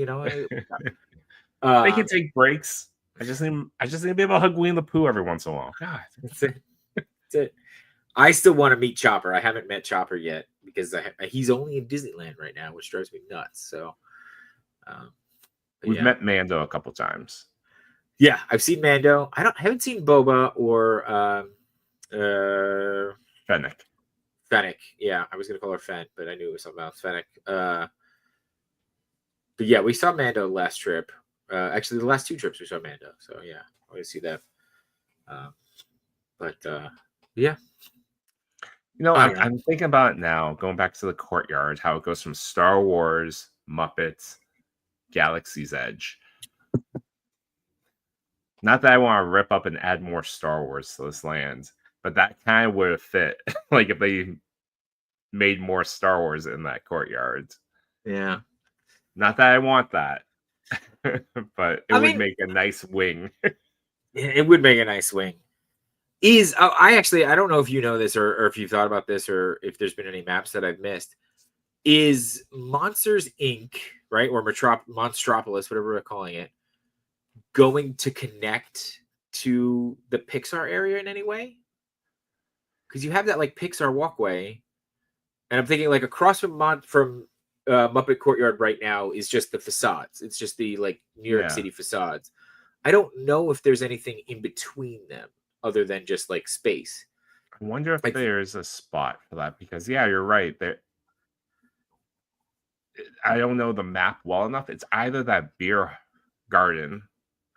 they can take breaks. I just need to be able to hug Winnie the Pooh every once in a while. God, that's it. I still want to meet Chopper. I haven't met Chopper yet because he's only in Disneyland right now, which drives me nuts. So, We've met Mando a couple times. Yeah, I've seen Mando. I haven't seen Boba or Fennec. Fennec. Yeah, I was gonna call her Fen, but I knew it was something else. Fennec. But yeah, we saw Mando last trip. Actually, the last 2 trips we saw Mando. So yeah, I want to see that. But yeah. I'm thinking about it now, going back to the courtyard, how it goes from Star Wars, Muppets, Galaxy's Edge. Not that I want to rip up and add more Star Wars to this land, but that kind of would have fit. Like if they made more Star Wars in that courtyard. Yeah. Not that I want that, but it would make a nice wing. It would make a nice wing. I don't know if you know this or if you've thought about this or if there's been any maps that I've missed. Is Monsters Inc., right, or Monstropolis, whatever we're calling it, going to connect to the Pixar area in any way? Because you have that like Pixar walkway, and I'm thinking like across from Muppet Courtyard right now is just the facades. It's just the like New York City facades. I don't know if there's anything in between them other than just like space. I wonder if there's a spot for that because you're right. I don't know the map well enough. It's either that beer garden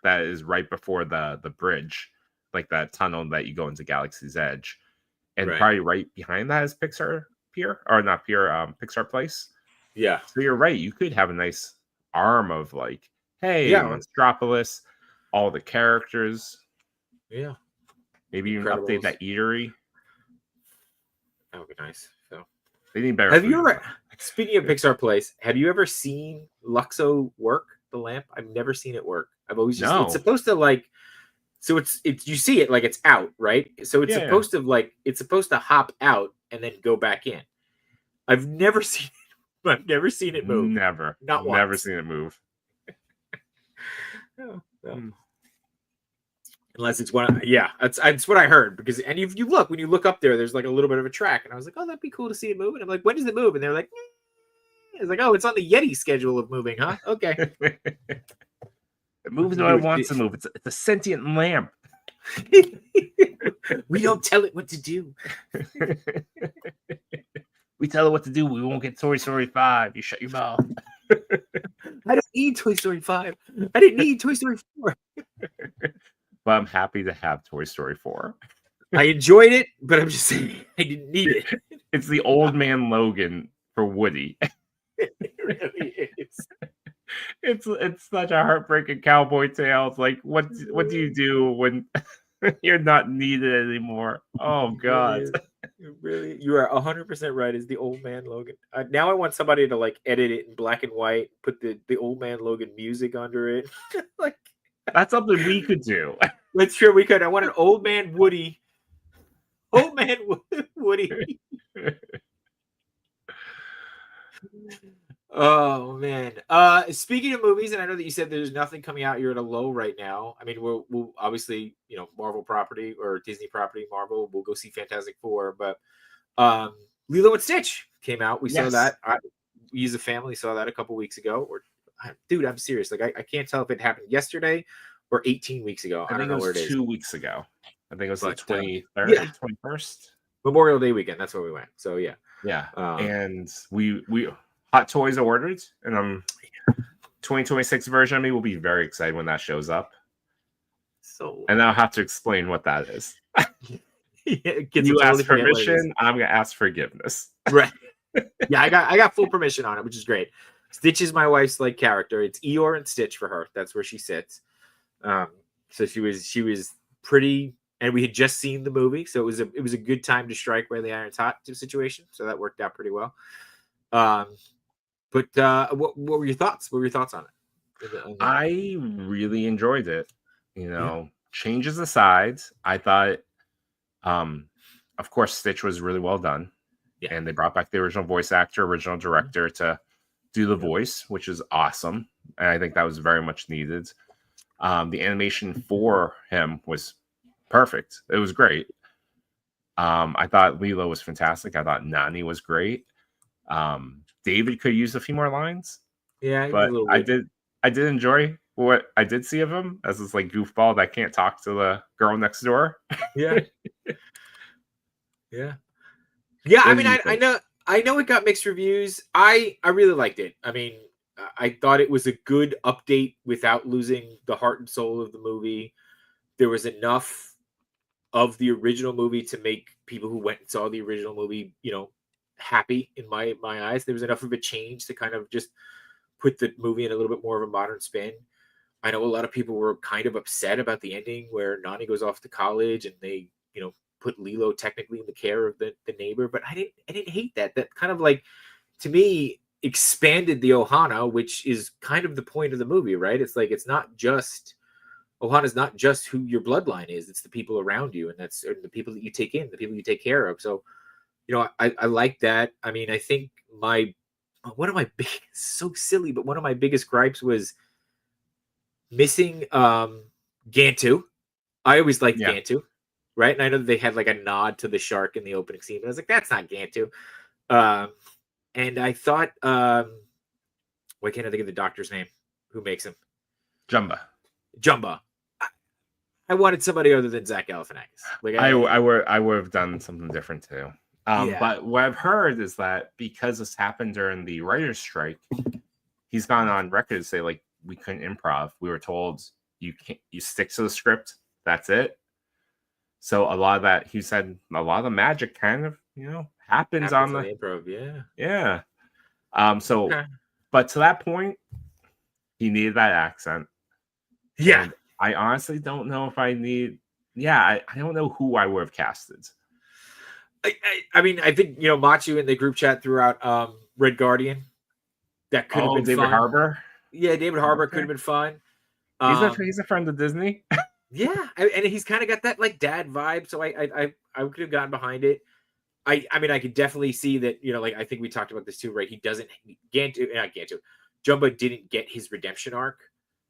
that is right before the bridge, like that tunnel that you go into Galaxy's Edge, and probably right behind that is Pixar Pier, or not Pier, Pixar Place. Yeah. So you're right. You could have a nice arm of like, hey, Monstropolis, all the characters. Yeah. Maybe even update that eatery. That would be nice. So they need better. Have you ever? Speaking of Pixar Place, have you ever seen Luxo work? The lamp? I've never seen it work. I've always just. It's supposed to like. So it's you see it like it's out, right? So it's supposed to like it's supposed to hop out and then go back in. I've never seen it. I've never seen it move. Never. Not once. Never seen it move. No. Unless it's one, that's what I heard. Because and if you look, when you look up there, there's like a little bit of a track, and I was like, oh, that'd be cool to see it move. And I'm like, when does it move? And they're like, it's like, oh, it's on the Yeti schedule of moving, huh? Okay. It moves when it wants to move. It's a sentient lamp. We don't tell it what to do. We tell it what to do. We won't get Toy Story 5. You shut your mouth. I don't need Toy Story 5. I didn't need Toy Story 4. But I'm happy to have Toy Story 4. I enjoyed it, but I'm just saying I didn't need it. It's the old man Logan for Woody. It really is. It's such a heartbreaking cowboy tale. It's like what do you do when you're not needed anymore? Oh God. Really, you are 100% right. Is the old man Logan? Now I want somebody to like edit it in black and white, put the old man Logan music under it. Like that's something we could do. That's true. We could. I want an old man Woody. Old man Woody. Oh man. Speaking of movies, and I know that you said there's nothing coming out. You're at a low right now. I mean, we'll obviously, Marvel property or Disney property, Marvel. We'll go see Fantastic Four, but Lilo and Stitch came out. We saw that. We as a family saw that a couple weeks ago. Dude, I'm serious. Like I can't tell if it happened yesterday or 18 weeks ago. I don't know where it is. 2 weeks ago. I think it was the 23rd, 21st. Memorial Day weekend. That's where we went. So yeah. And we Hot Toys ordered, and 2026 version of me will be very excited when that shows up. And I'll have to explain what that is. You ask permission, I'm gonna ask forgiveness. Right. Yeah, I got full permission on it, which is great. Stitch is my wife's like character. It's Eeyore and Stitch for her. That's where she sits. So she was pretty, and we had just seen the movie, so it was a good time to strike where the iron's hot situation. So that worked out pretty well. But what were your thoughts? What were your thoughts on it? I really enjoyed it. Changes aside, I thought, of course, Stitch was really well done. Yeah. And they brought back the original voice actor, original director to do the voice, which is awesome. And I think that was very much needed. The animation for him was perfect. It was great. I thought Lilo was fantastic. I thought Nani was great. David could use a few more lines, Yeah, he was a but little I wooden. did enjoy what I did see of him as this like goofball that can't talk to the girl next door. Yeah, yeah, yeah. I What mean, did you I think? know, it got mixed reviews. I really liked it. I mean, I thought it was a good update without losing the heart and soul of the movie. There was enough of the original movie to make people who went and saw the original movie, happy in my eyes. There was enough of a change to kind of just put the movie in a little bit more of a modern spin. I know a lot of people were kind of upset about the ending where Nani goes off to college and they, put Lilo technically in the care of the neighbor, but I didn't hate that. That kind of like, to me, expanded the Ohana, which is kind of the point of the movie, right? It's like, it's not just Ohana's not just who your bloodline is, it's the people around you, and that's the people that you take in, the people you take care of. So, I like that. I mean, I think one of my big, so silly, but one of my biggest gripes was missing Gantu. I always liked Yeah. Gantu, right? And I know that they had like a nod to the shark in the opening scene, but I was like, that's not Gantu. Um, and I thought, why can't I think of the doctor's name? Who makes him? Jumba. Jumba. I wanted somebody other than Zach Galifianakis. Like, I would have done something different too. yeah, But what I've heard is that because this happened during the writer's strike, he's gone on record to say like we couldn't improv. We were told you can't, you stick to the script. That's it. So a lot of that, he said, a lot of the magic kind of happens on happens on the the improv. Yeah. yeah. So, Okay. but to that point, he needed that accent, Yeah. and I honestly don't know if I need. Yeah, I don't know who I would have casted. I mean, I think Machu in the group chat threw out Red Guardian. That could have Oh, been David fun. Harbour. Yeah, David Harbour could Okay. have been fun. He's a friend of Disney. Yeah, and he's kind of got that like dad vibe, so I could have gotten behind it. I mean, I could definitely see that, like, I think we talked about this too, right? He doesn't not Gantu. Jumbo didn't get his redemption arc,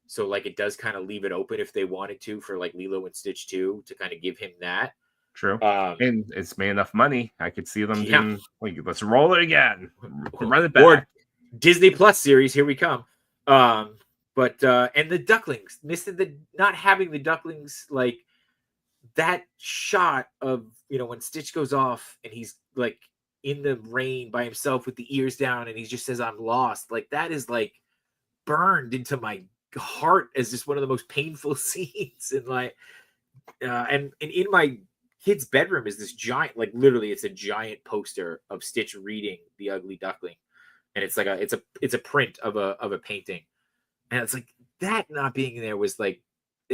so like it does kind of leave it open if they wanted to for like Lilo and Stitch 2 to kind of give him that. True. And it's made enough money. I could see them Yeah, doing like, let's roll it again, run it or back. Disney Plus series, here we come. But and the ducklings, missing the not having the ducklings, like that shot of when Stitch goes off and he's like in the rain by himself with the ears down and he just says I'm lost, like that is like burned into my heart as just one of the most painful scenes. And like and in my kid's bedroom is this giant, like literally it's a giant poster of Stitch reading The Ugly Duckling, and it's like it's a print of a painting, and it's like that not being there was like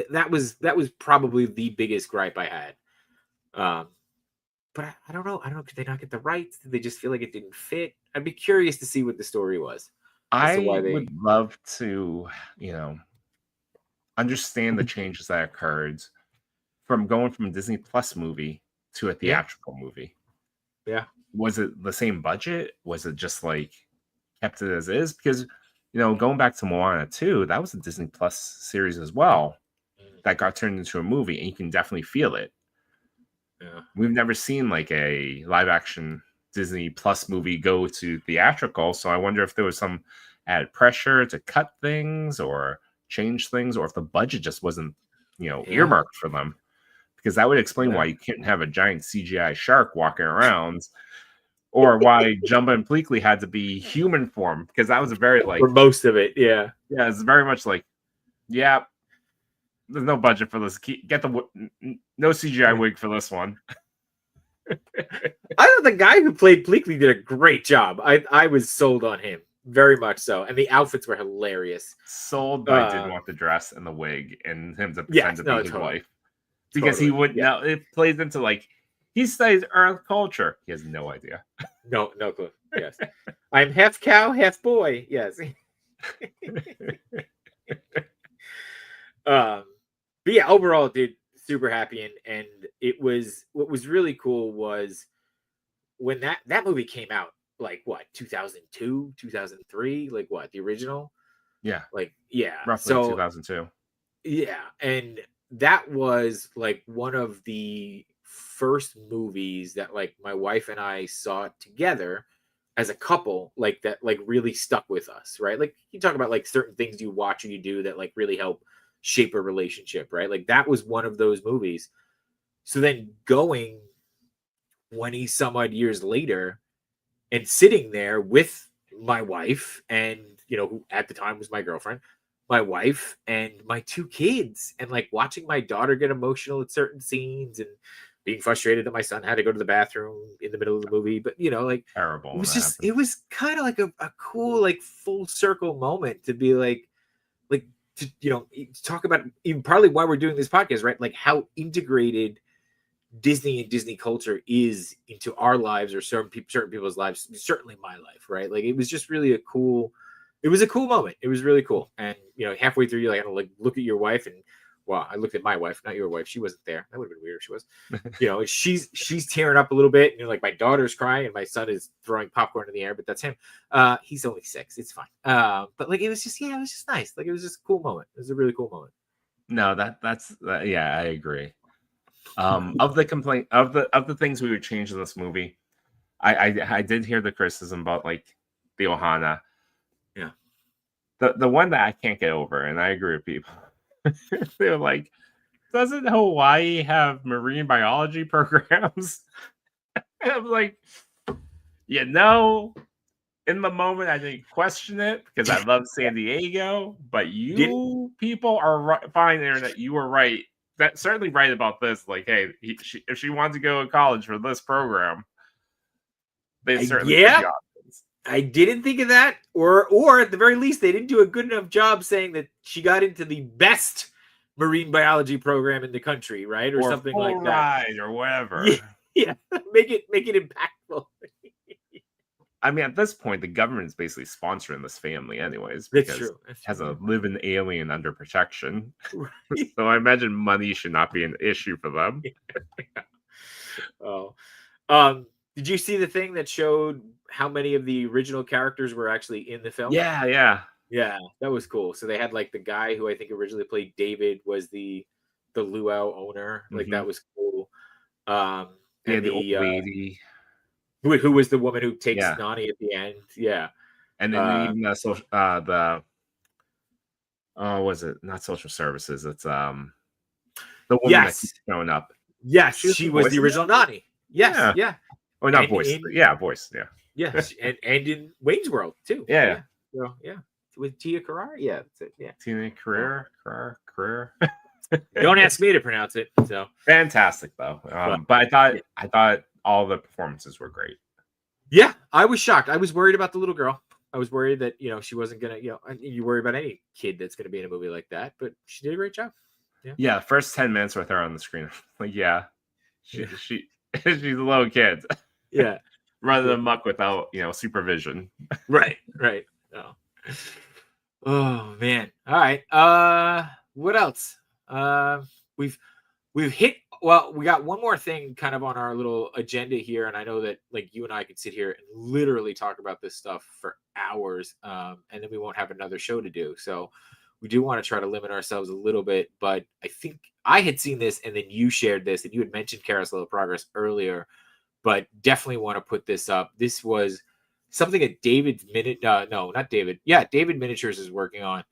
that was probably the biggest gripe I had. But I don't know. I don't know. Could they not get the rights? Did they just feel like it didn't fit? I'd be curious to see what the story was as to why I they. would love to, understand the changes that occurred from going from a Disney Plus movie to a Yeah, theatrical movie. yeah, Was it the same budget? Was it just like kept it as is? Because going back to Moana 2, that was a Disney Plus series as well that got turned into a movie, and you can definitely feel it. yeah. We've never seen like a live action Disney Plus movie go to theatrical, so I wonder if there was some added pressure to cut things or change things, or if the budget just wasn't, Yeah. earmarked for them. Because that would explain Yeah. why you couldn't have a giant CGI shark walking around, or why Jumba and Pleakley had to be human form. Because that was a very like, For most of it, yeah. yeah, it's very much like, yeah, there's no budget for this. Get the no CGI wig for this one. I thought the guy who played Pleakley did a great job. I was sold on him very much so, and the outfits were hilarious. Sold, but I did want the dress and the wig and him to pretend to be his wife, because he wouldn't know. It plays into like he studies Earth culture. He has no idea. No clue. Yes, I'm half cow, half boy. Yes. But yeah, overall, dude, super happy, and it was what was really cool was when that movie came out, like what 2002, 2003, like what the original, Yeah, like yeah, roughly so 2002. yeah, and that was like one of the first movies that like my wife and I saw together as a couple, like that like really stuck with us, right? Like you talk about like certain things you watch or you do that like really help shape a relationship, right? Like that was one of those movies. So then going 20 some odd years later and sitting there with my wife and, you know, who at the time was my girlfriend, my wife and my two kids, and like watching my daughter get emotional at certain scenes and being frustrated that my son had to go to the bathroom in the middle of the movie. But, you know, like Terrible. it was kind of like a cool, like full circle moment to be like, to, you know, talk about even partly why we're doing this podcast, right? Like how integrated Disney and Disney culture is into our lives or certain people's lives, certainly my life, right? Like it was just really a cool moment. It was really cool. And you know, halfway through, you like look at your wife, and well, I looked at my wife, not your wife. She wasn't there. That would have been weird if she was. You know, she's tearing up a little bit, and you're like, my daughter's crying, and my son is throwing popcorn in the air, but that's him. He's only 6. It's fine. But like it was just nice. Like it was just a cool moment. It was a really cool moment. No, that's yeah, I agree. Of the things we would change in this movie, I did hear the criticism about like the Ohana. Yeah. The one that I can't get over, and I agree with people. They're like, doesn't Hawaii have marine biology programs? And I'm like, you know, in the moment I didn't question it because I love San Diego, but you people are right, fine there that you were right. That's certainly right about this. Like, hey, if she wanted to go to college for this program, they certainly give the options. I didn't think of that, or at the very least, they didn't do a good enough job saying that she got into the best marine biology program in the country, right, or something like that, or whatever. Yeah. make it impactful. I mean, at this point, the government's basically sponsoring this family, anyways, because it has a living alien under protection. Right. So I imagine money should not be an issue for them. Did you see the thing that showed how many of the original characters were actually in the film? Yeah, that was cool. So they had like the guy who I think originally played David was the luau owner. Like that was cool. And the old lady. Who was the woman who takes Nani at the end? Yeah, and then even was it not social services? It's the woman that keeps showing up. Yes, she was the original Nani. Yes, yeah. Or not voice. Voice. Yeah. Yes, and in Wayne's World too. Yeah. So yeah, with Tia Carrere. Yeah, that's it. Yeah, Tia Carrere. Don't ask me to pronounce it. So fantastic though. But I thought all the performances were great. Yeah, I was shocked. I was worried about the little girl. I was worried that, you know, she wasn't gonna, you know, you worry about any kid that's gonna be in a movie like that, but she did a great job. Yeah, first 10 minutes with her on the screen, like she's a little kid. Yeah, rather than muck without, you know, supervision. Right. Oh man. All right. What else? We've hit. Well, we got one more thing kind of on our little agenda here, and I know that like you and I could sit here and literally talk about this stuff for hours, and then we won't have another show to do. So we do want to try to limit ourselves a little bit. But I think I had seen this, and then you shared this, and you had mentioned Carousel of Progress earlier, but definitely want to put this up. This was something that David Miniatures is working on,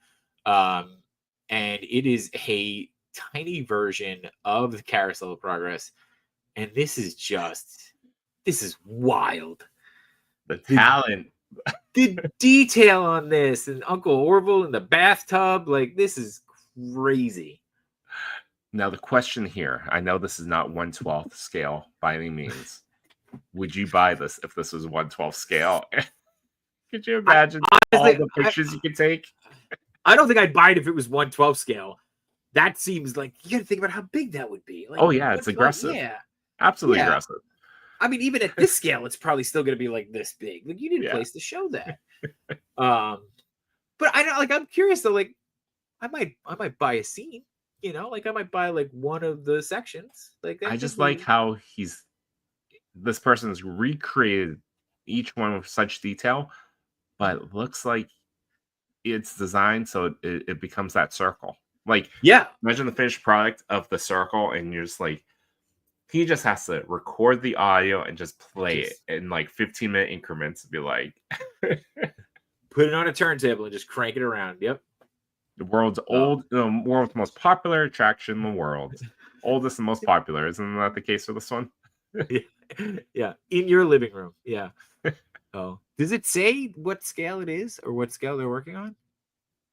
and it is a tiny version of the Carousel of Progress, and this is wild. The talent, the detail on this, and Uncle Orville in the bathtub, like this is crazy. Now the question here, I know this is not 1/12 scale by any means. Would you buy this if this was 1/12 scale? Could you imagine all the pictures you could take? I don't think I'd buy it if it was 1/12 scale. That seems like you got to think about how big that would be. Like, oh yeah, it's aggressive. Yeah, absolutely aggressive. I mean, even at this scale, it's probably still going to be like this big. Like you need a place to show that. But I know, like, I'm curious though. Like, I might buy a scene. You know, like I might buy like one of the sections. Like, I just like how this person's recreated each one with such detail, but it looks like it's designed so it becomes that circle. Like, yeah, imagine the finished product of the circle, and you're just like, He just has to record the audio and just play Just- it in like 15-minute increments and be like, Put it on a turntable and just crank it around. Yep. the world's world's most popular attraction in the world. Oldest and most popular. Isn't that the case for this one? Yeah. In your living room. Yeah. Oh. Does it say what scale it is or what scale they're working on?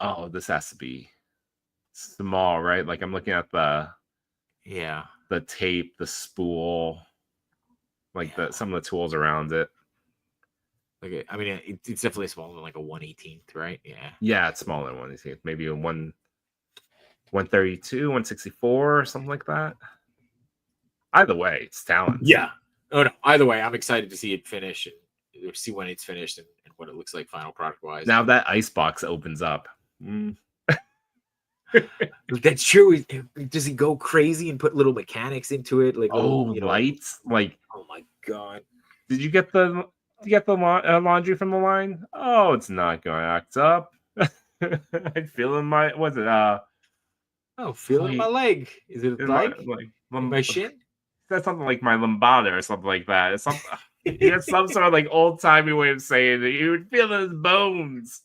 Oh, this has to be small, right? Like I'm looking at the tape, the spool, like some of the tools around it. Okay, I mean, it's definitely smaller than like a 1/18th, right? Yeah. Yeah, it's smaller than 1/18th. Maybe a 132, 164, something like that. Either way, it's talent. Yeah. Oh no. Either way, I'm excited to see it finish and see when it's finished and what it looks like final product wise. Now that icebox opens up. That's true. Does he go crazy and put little mechanics into it? Like lights? Like, oh my god! Did you get the laundry from the line? Oh, it's not going to act up. I feel in my feeling my leg. Is it like my shin? That's something like my lambada or something like that. It's something. He has some sort of like old timey way of saying that you would feel his bones.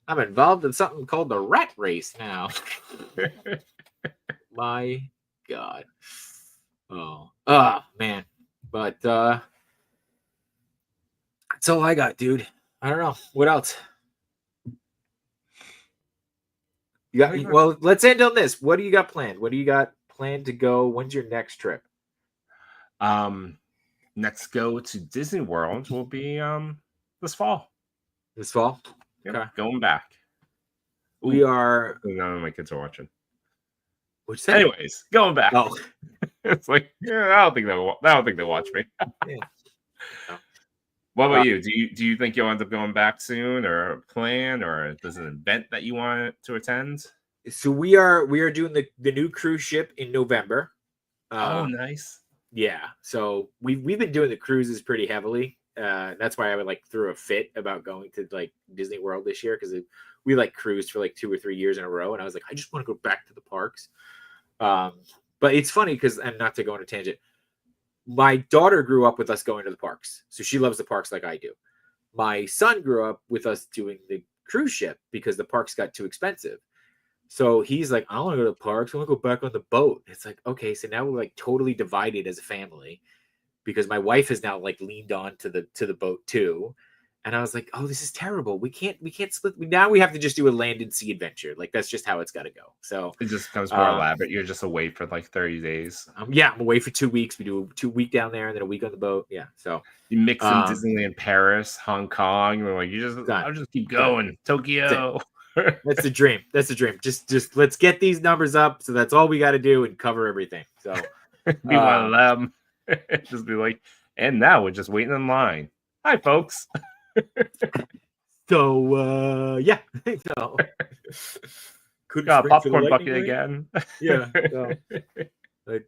I'm involved in something called the rat race now. My god. Oh man. But that's all I got, dude. I don't know. What else? You got well, let's end on this. What do you got planned? What do you got planned to go? When's your next trip? Next go to Disney World will be this fall. This fall? Yep, okay. Going back. Ooh, we are. None of my kids are watching. What'd you say? Anyways, going back. Oh, it's like I don't think they'll watch me. Yeah. No. What about you? Do you think you'll end up going back soon, or plan, or there's an event that you want to attend? So we are doing the new cruise ship in November. Oh, nice. Yeah. So we've been doing the cruises pretty heavily. That's why I would threw a fit about going to Disney World this year, because we cruised for 2 or 3 years in a row, and I was like, I just want to go back to the parks. But it's funny because, and not to go on a tangent, my daughter grew up with us going to the parks, so she loves the parks like I do. My son grew up with us doing the cruise ship because the parks got too expensive. So he's like, I don't want to go to the parks. I want to go back on the boat. It's like, okay, so now we're totally divided as a family, because my wife has now leaned on to the boat too. And I was like, oh, this is terrible. We can't split. Now we have to just do a land and sea adventure. That's just how it's got to go. So it just becomes more elaborate. You're just away for 30 days. Yeah, I'm away for 2 weeks. We do a week down there and then a week on the boat. Yeah. So you mix in Disneyland, Paris, Hong Kong. I'll just keep going. Tokyo. That's the dream. That's the dream. Just let's get these numbers up. So that's all we got to do and cover everything. So be one of them. Just be like, and now we're just waiting in line. Hi, folks. So yeah. So got a popcorn bucket again. Yeah. So, but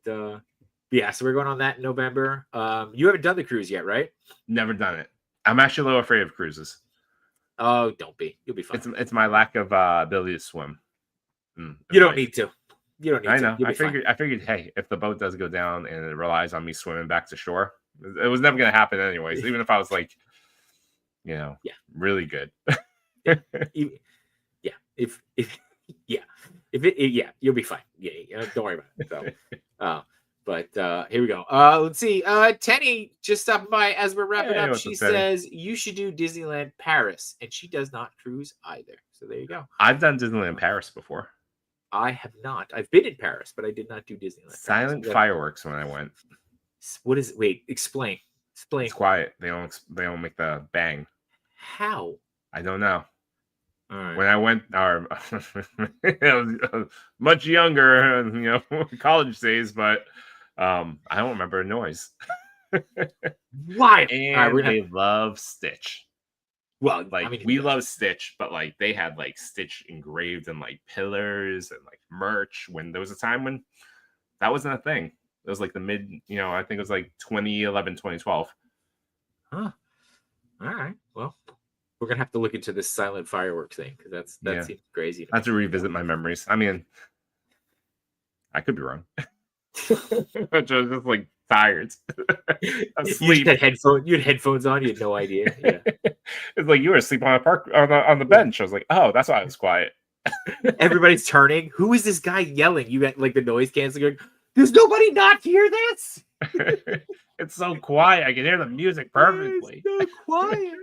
yeah, so we're going on that in November. You haven't done the cruise yet, right? Never done it. I'm actually a little afraid of cruises. Oh, don't be. You'll be fine. It's my lack of ability to swim. You don't need to. You don't need I know. to. I figured, hey, if the boat does go down and it relies on me swimming back to shore, it was never going to happen anyways. Even if I was really good. You'll be fine. Yeah, don't worry about it. So, but here we go. Let's see. Tenny just stopped by as we're wrapping up. She says you should do Disneyland Paris, and she does not cruise either. So there you go. I've done Disneyland Paris before. I have not. I've been in Paris, but I did not do Disneyland. Silent fireworks when I went. What is it? Wait, explain. It's quiet. They don't make the bang. How? I don't know. All right. When I went, I was much younger, college days, but I don't remember a noise. Why? And they love Stitch. Well, we love Stitch, but they had Stitch engraved in pillars and merch. When there was a time when that wasn't a thing. It was the mid, I think it was 2011, 2012. Huh. All right. Well, we're gonna have to look into this silent fireworks thing, because that seems crazy. I have to revisit my memories. I mean, I could be wrong. Which I was just like tired, asleep. You had headphones on. You had no idea. Yeah. It's like you were asleep on the bench. I was like, oh, that's why I was quiet. Everybody's turning. Who is this guy yelling? You got like the noise canceling. Does nobody not hear this? It's so quiet. I can hear the music perfectly. It's so quiet.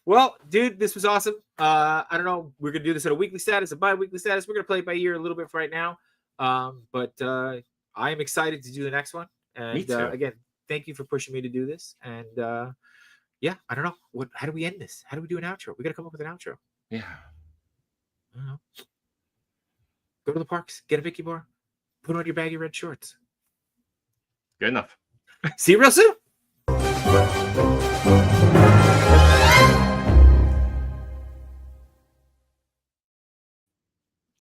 Well, dude, this was awesome. I don't know. We're gonna do this at a weekly status, a bi-weekly status. We're gonna play it by ear a little bit for right now. But I am excited to do the next one. And Me too. Again, thank you for pushing me to do this. And yeah, I don't know. How do we end this? How do we do an outro? We gotta come up with an outro. Yeah. I don't know. Go to the parks, get a Mickey bar, put on your baggy red shorts. Good enough. See you real soon.